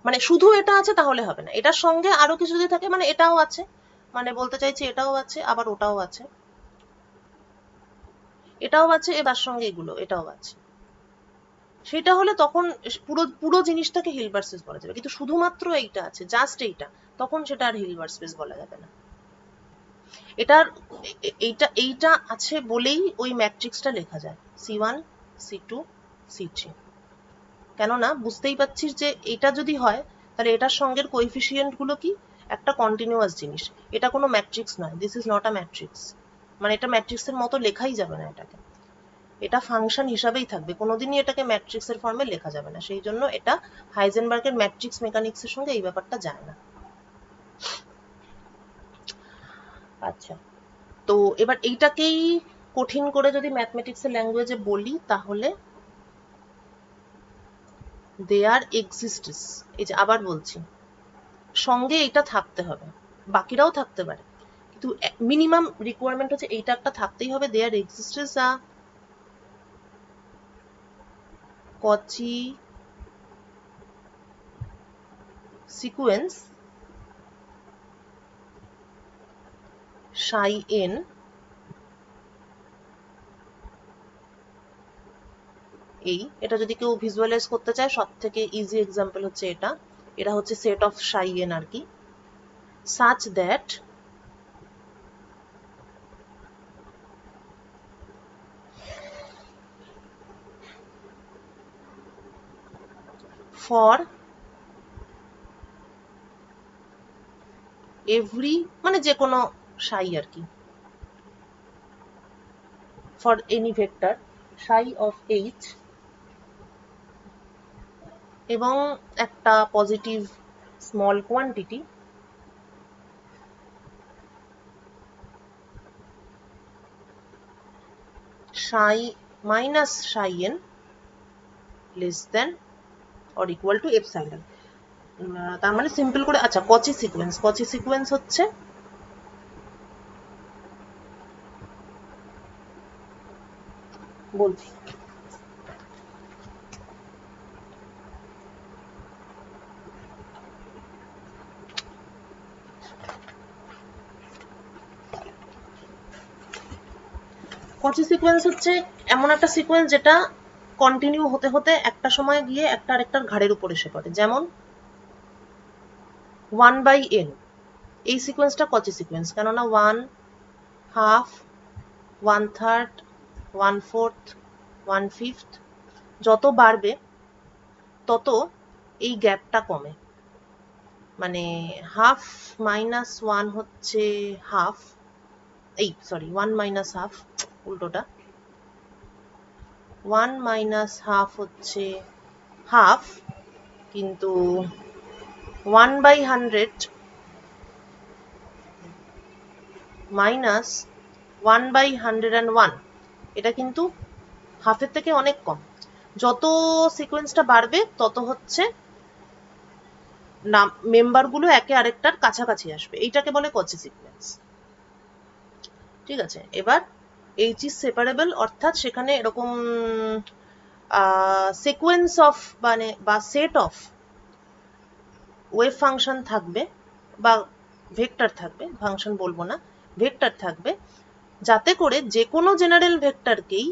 মানে শুধু এটা আছে তাহলে হবে না, এটার সঙ্গে আরো কিছু যদি থাকে, মানে এটাও আছে, মানে বলতে চাইছি এটাও আছে আবার ওটাও আছে, এটাও আছে এবার সঙ্গে এগুলো এটাও আছে, সেটা হলে তখন পুরো পুরো জিনিসটাকে হিলবার্ট স্পেস বলা যাবে, কিন্তু শুধুমাত্র এইটা আছে, জাস্ট এইটা, তখন সেটা আর হিলবার্ট স্পেস বলা যাবে না। এটার এইটা এইটা আছে বলেই ওই ম্যাট্রিক্সটা লেখা যায় C1 C2 C3, কেননা বুঝতেই পারছিস যে এটা যদি হয় তাহলে এটার সঙ্গের কোএফিসিয়েন্ট গুলো কি একটা কন্টিনিউয়াস জিনিস, এটা কোনো ম্যাট্রিক্স নয়, this is not a matrix, মানে এটা ম্যাট্রিক্সের মতো লেখাই যাবে না এটাকে, এটা ফাংশন হিসাবেই থাকবে, কোনোদিনই এটাকে ম্যাট্রিক্সের ফর্মে লেখা যাবে না, সেই জন্য এটা হাইজেনবার্গের ম্যাট্রিক্স মেকানিক্সের সঙ্গে এই ব্যাপারটা যায় না। আচ্ছা, তো এবার এইটাকেই কঠিন করে যদি ম্যাথমেটিক্সের ল্যাঙ্গুয়েজে বলি তাহলে দেয়ার এক্সিস্টস, এই যে আবার বলছি সঙ্গে এটা থাকতে হবে, বাকিরাও থাকতে পারে কিন্তু মিনিমাম রিকোয়ারমেন্ট হচ্ছে এইটা একটা থাকতেই হবে, দেয়ার এক্সিস্টস আ কচি সিকোয়েন্স psi n এই, এটা যদি কেউ ভিজুয়ালাইজ করতে চায় সব থেকে ইজি এক্সাম্পল হচ্ছে এটা, এটা হচ্ছে সেট অফ psi n আর কি, such that for every, মানে যে কোনো psi আর কি, for any vector psi of h এবং একটা positive small quantity psi minus psi n less than or equal to epsilon, তার মানে সিম্পল করে, আচ্ছা কচি সিকোয়েন্স হচ্ছে বলছি, কচি সিকোয়েন্স হচ্ছে এমন একটা সিকোয়েন্স যেটা কন্টিনিউ হতে হতে একটা সময় গিয়ে একটা আরেকটার ঘাড়ের উপর এসে পড়ে, যেমন 1/n, এই সিকোয়েন্সটা কচি সিকোয়েন্স, কেননা 1 হাফ 1/3 1/4 1/5 যত বাড়বে তত এই গ্যাপটা কমে, মানে হাফ মাইনাস 1 হচ্ছে হাফ, এই সরি 1 মাইনাস হাফ উল্টোটা, 1 মাইনাস হাফ হচ্ছে হাফ, কিন্তু 1/100 মাইনাস 1/101 এটা কিন্তু হাফের থেকে অনেক কম। যত সিকোয়েন্সটা বাড়বে তত হচ্ছে মেম্বারগুলো একে আরেকটার কাছাকাছি আসবে, এইটাকে বলে কচি সিকোয়েন্স। ঠিক আছে, এবার এইচ ইজ সেপারেবল, অর্থাৎ সেখানে এরকম সিকোয়েন্স অফ মানে বা সেট অফ ওয়েভ ফাংশন থাকবে বা ভেক্টর থাকবে, ফাংশন বলবো না, ভেক্টর থাকবে, যাতে করে যে কোনো জেনারেল ভেক্টরকেই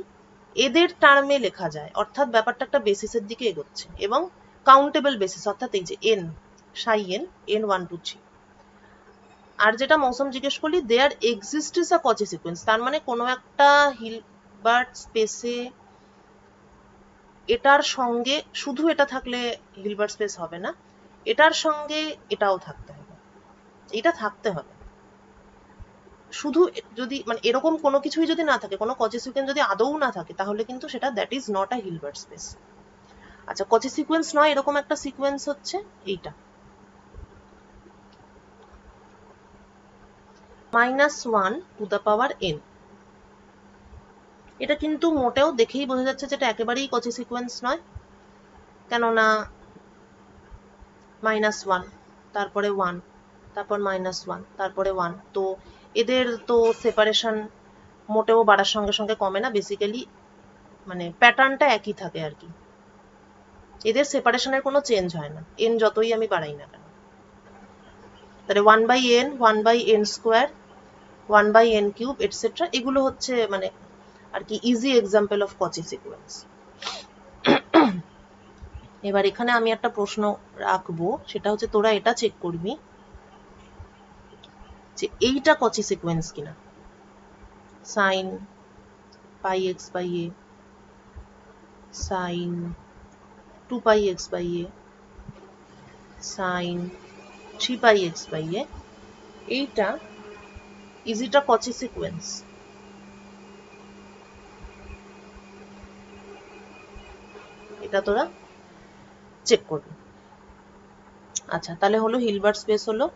এদের টার্মে লেখা যায়, অর্থাৎ ব্যাপারটা একটা বেসিসের দিকে এগোচ্ছে এবং কাউন্টেবল বেসিস, অর্থাৎ এই যে এন, সাই এন, এন 1 2 3। আর যেটা মৌসুম জিজ্ঞেস করলি, দেয়ার এক্সিস্টস আ কচি সিকোয়েন্স, তার মানে কোনো একটা হিলবার্ট স্পেসে এটার সঙ্গে শুধু এটা থাকলে হিলবার্ট স্পেস হবে না, এটার সঙ্গে এটাও থাকতে হবে, এটা থাকতে হবে। শুধু যদি মানে এরকম কোনো কিছুই যদি না থাকে, কোনো কচি সিকোয়েন্স যদি আদৌ না থাকে, তাহলে কিন্তু সেটা that is not a Hilbert space. আচ্ছা, কচি সিকোয়েন্স নয় এরকম একটা সিকোয়েন্স হচ্ছে এইটা, -1 টু দ্য পাওয়ার n। এটা কিন্তু মোটেও দেখেই বোঝা যাচ্ছে যে এটা একেবারেই কচি সিকোয়েন্স নয়, কেননা -1 তারপরে 1 তারপর -1 তারপরে 1, তো এদের তো সেপারেশন মোটেও বাড়ার সঙ্গে সঙ্গে কমে না, বেসিক্যালি মানে প্যাটার্নটা একই থাকে আর কি, এদের সেপারেশনের কোনো চেঞ্জ হয় না এন যতই আমি বাড়াই না কেন। তাহলে 1/n, 1/n square, 1/n cube etcetera, এগুলো হচ্ছে মানে আর কি ইজি এক্সাম্পল অফ কচি সিকোয়েন্স। এবার এখানে আমি একটা প্রশ্ন রাখবো, সেটা হচ্ছে তোরা এটা চেক করবি যে এইটা কচি সিকোয়েন্স কিনা। Sine pi x by a, sine 2 pi x by a, sine 3 pi x by a, এইটা ইজ ইট আ কচি সিকোয়েন্স? এটা তোরা চেক করবি। আচ্ছা, তাহলে হলো হিলবার্ট স্পেস হলো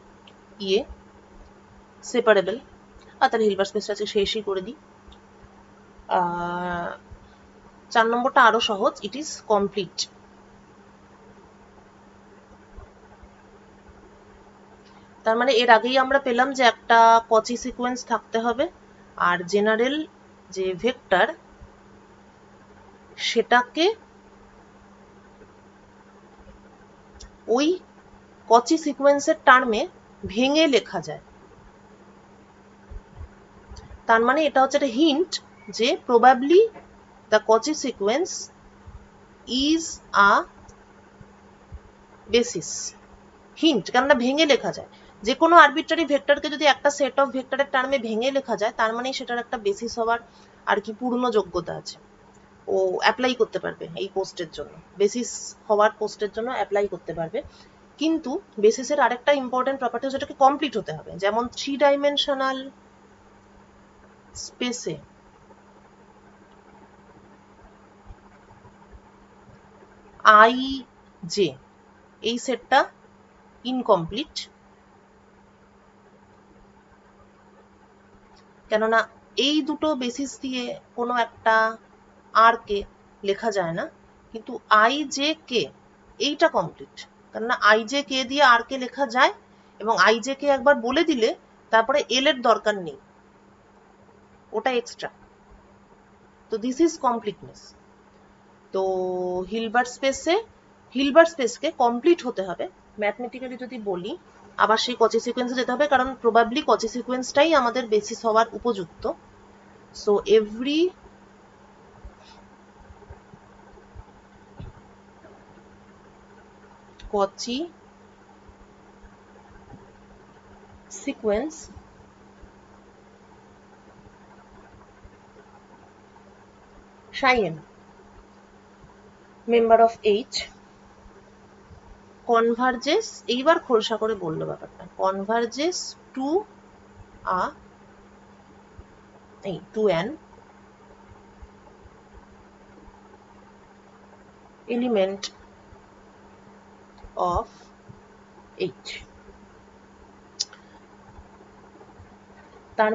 ইয়ে সেপারেবল, আর তাহলে হিলবার্ট স্পেসটা আছে শেষই করে দিই। 4 নম্বরটা আরো সহজ, ইট ইজ কমপ্লিট। তার মানে এর আগেই আমরা পেলাম যে একটা কচি সিকোয়েন্স থাকতে হবে, আর জেনারেল যে ভেক্টর সেটাকে ওই কচি সিকোয়েন্সের টার্মে ভেঙে লেখা যায়। তার মানে এটা হচ্ছে একটা হিন্ট যে প্রবাবলি দ্য কচি sequence is a basis. Hint, কেননা ভেঙে লেখা যায়, যে কোনো আরবিট্রারি ভেক্টরকে যদি একটা সেট অফ ভেক্টরের টার্মে ভেঙে লেখা যায়, তার মানে সেটার একটা বেসিস হওয়ার আর কি পূর্ণ যোগ্যতা আছে, ও অ্যাপ্লাই করতে পারবে এই পোস্টের জন্য, বেসিস হওয়ার পোস্টের জন্য অ্যাপ্লাই করতে পারবে। কিন্তু বেসিসের আরেকটা ইম্পর্টেন্ট প্রপার্টি, সেটাকে কমপ্লিট হতে হবে। যেমন 3 ডাইমেনশনাল স্পেসে আই জে, এই সেটটা ইনকমপ্লিট, কেননা এই দুটো বেসিস দিয়ে কোনো একটা আর কে লেখা যায় না, কিন্তু আই জে কে এইটা কমপ্লিট, কেননা আই জে কে দিয়ে আর কে লেখা যায়, এবং আই জে কে একবার বলে দিলে তারপরে এল এর দরকার নেই, ওটা এক্সট্রা। তো দিস ইজ কমপ্লিটনেস। তো হিলবার্ট স্পেসকে কমপ্লিট হতে হবে ম্যাথমেটিক্যালি যদি বলি, আবার সেই কচি সিকোয়েন্সে যেতে হবে, কারণ প্রবাবলি কচি সিকোয়েন্সটাই আমাদের বেসিস হওয়ার উপযুক্ত। সো এভরি কচি sequence psi n member of H converges, এইবার খোলসা করে বললো ব্যাপারটা, converges to a to an element of H। তার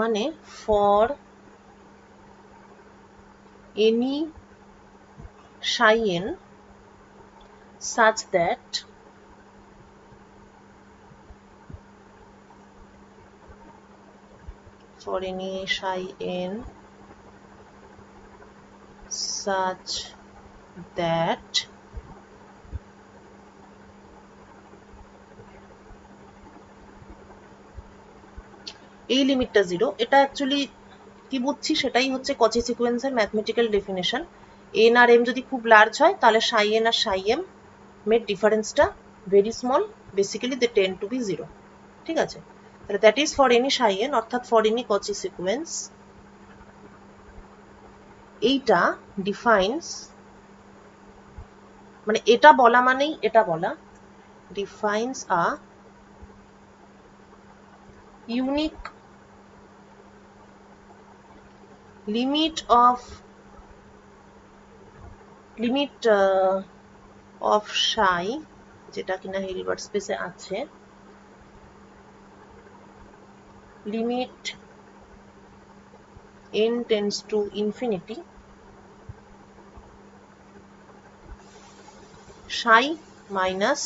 মানে for any psi n such that এই লিমিটটা 0, এটা অ্যাকচুয়ালি কি বুঝছি সেটাই হচ্ছে কচি সিকোয়েন্সের ম্যাথমেটিক্যাল ডেফিনেশন। n আর m যদি খুব লার্জ হয় তাহলে psi n আর psi m এর ডিফারেন্সটা very small, basically they tend to be 0। ঠিক আছে, তাহলে that is for any psi n, অর্থাৎ ফর এনি কচি সিকোয়েন্স। এইটা ডিফাইন্স, মানে এটা বলা মানেই এটা বলা, defines a unique limit of psi, যেটা কিনা হিলবার্ট স্পেসে আছে, limit n tends to infinity, psi minus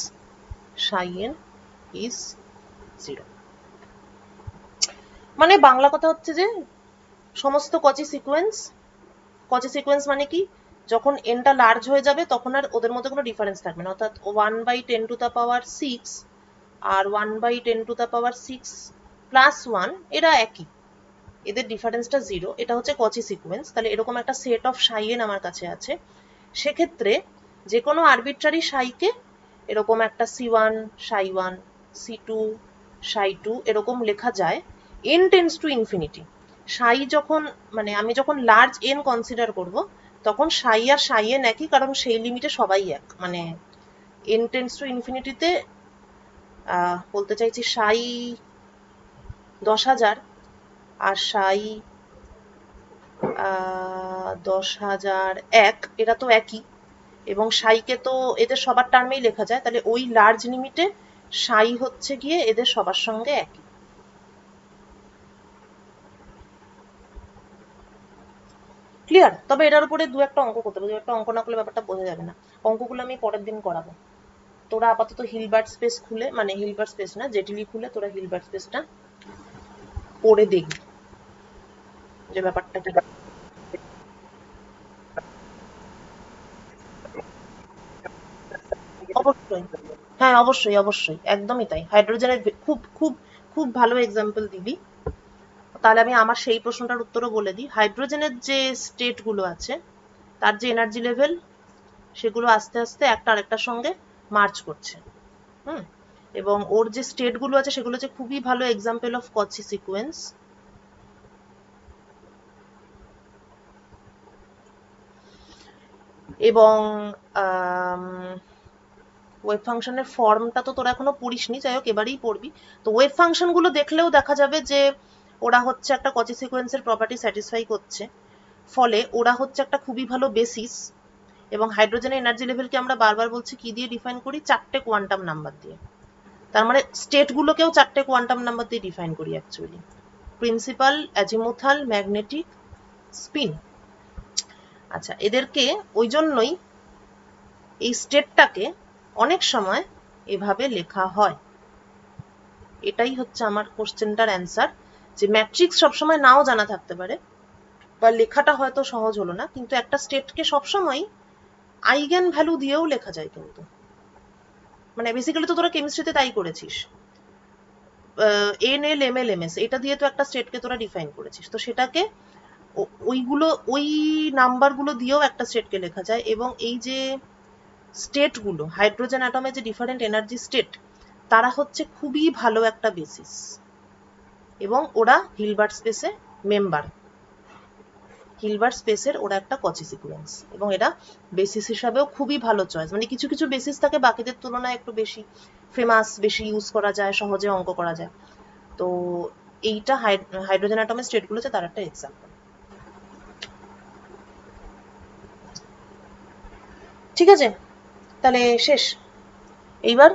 psi n is 0। মানে বাংলা কথা হচ্ছে যে সমস্ত কচি সিকোয়েন্স মানে কি, যখন এনটা লার্জ হয়ে যাবে তখন আর ওদের মধ্যে কোনো ডিফারেন্স থাকবে না, অর্থাৎ 1/10⁶ আর 1/10⁶ প্লাস 1 এরা একই, এদের ডিফারেন্সটা 0, এটা হচ্ছে কচি সিকোয়েন্স। তাহলে এরকম একটা সেট অফ psi n আমার কাছে আছে, সেক্ষেত্রে যে কোনো আরবিট্রারি psi-কে এরকম একটা c1 psi1 c2 psi2 এরকম লেখা যায় n tends to infinity. psi যখন, মানে আমি যখন লার্জ n কনসিডার করব তখন psi আর psi n একই, কারণ সেই লিমিটে সবাই এক, মানে n টেন্ডস টু ইনফিনিটিতে বলতে চাইছি psi 10,000 আর psi 10,001 এরা তো একই, এবং psi-কে তো এদের সবার টার্মেই লেখা যায়, তাহলে ওই লার্জ লিমিটে psi হচ্ছে গিয়ে এদের সবার সঙ্গে একই। ক্লিয়ার? তবে এটার উপরে দু একটা অঙ্ক করতে হবে, দু একটা অঙ্ক না করলে ব্যাপারটা বোঝা যাবে না। অঙ্কগুলো আমি পরের দিন করাবো। তোরা আপাতত হিলবার্ট স্পেস খুলে, মানে হিলবার্ট স্পেস না, জেটিলি খুলে তোরা হিলবার্ট স্পেসটা পড়ে দেখবি যে ব্যাপারটা কি। অবশ্যই, হ্যাঁ অবশ্যই অবশ্যই, একদমই তাই। হাইড্রোজেনের খুব খুব খুব ভালো এক্সাম্পল দিবি। তাহলে আমি আমার সেই প্রশ্নটার উত্তরও বলে দিই। হাইড্রোজেনের যে স্টেটগুলো আছে তার যে এনার্জি লেভেল, সেগুলো আস্তে আস্তে একটা আরেকটার সঙ্গে মার্চ করছে। এবং ওর যে স্টেটগুলো আছে সেগুলো হচ্ছে খুবই ভালো এক্সাম্পল অফ কচি সিকোয়েন্স। এবং ওয়েভ ফাংশনের ফর্মটা তো তোরা এখনো পড়িসনি, যাই হোক এবারেই পড়বি। তো ওয়েভ ফাংশনগুলো দেখলেও দেখা যাবে যে ওরা হচ্ছে একটা কচি সিকোয়েন্সের প্রপার্টি স্যাটিসফাই করছে, ফলে ওরা হচ্ছে একটা খুবই ভালো বেসিস। এবং হাইড্রোজেনের এনার্জি লেভেলকে আমরা বারবার বলছি কি দিয়ে ডিফাইন করি, 4টে কোয়ান্টাম নাম্বার দিয়ে। তার মানে স্টেটগুলোকেও 4টে কোয়ান্টাম নাম্বার দিয়ে ডিফাইন করি actually, principal, azimuthal, magnetic, spin. আচ্ছা, এদেরকে ওই জন্যই এই স্টেটটাকে অনেক সময় এভাবে লেখা হয়। এটাই হচ্ছে আমার কোশ্চেনটার অ্যান্সার, যে ম্যাট্রিক্স সবসময় নাও জানা থাকতে পারে বা লেখাটা হয়তো সহজ হলো না, কিন্তু একটা স্টেটকে সবসময় আইগেন ভ্যালু দিয়েও লেখা যায় কিন্তু। মানে বেসিক্যালি তো তোরা কেমিস্ট্রিতে তাই করেছিস, N L M L M S, এটা দিয়ে তো একটা স্টেটকে তোরা ডিফাইন করেছিস। তো সেটাকে ওইগুলো, ওই নাম্বারগুলো দিয়েও একটা স্টেটকে লেখা যায়। এবং এই যে স্টেটগুলো, হাইড্রোজেন অ্যাটমে যে ডিফারেন্ট এনার্জি স্টেট, তারা হচ্ছে খুবই ভালো একটা বেসিস, এবং ওরা হিলবার্ট স্পেসে মেম্বার। হিলবার্ট স্পেসের ওরা একটা কচি সিকোয়েন্স, এবং এটা বেসিস হিসাবেও খুবই ভালো চয়েস। মানে কিছু কিছু বেসিস থাকে বাকিদের তুলনায় একটু বেশি ফেমাস, বেশি ইউজ করা যায়, সহজে অঙ্ক করা যায়। তো এইটা হাইড্রোজেন অ্যাটমের স্টেটগুলো হচ্ছে তার একটা এক্সাম্পল। ঠিক আছে, তাহলে শেষ। এইবার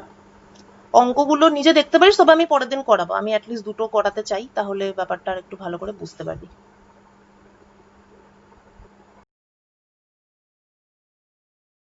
অঙ্কগুলো নিজে দেখতে পারিস, তবে আমি পরের দিন করাবো। আমি অ্যাটলিস্ট দুটো করাতে চাই, তাহলে ব্যাপারটা আর একটু ভালো করে বুঝতে পারবি।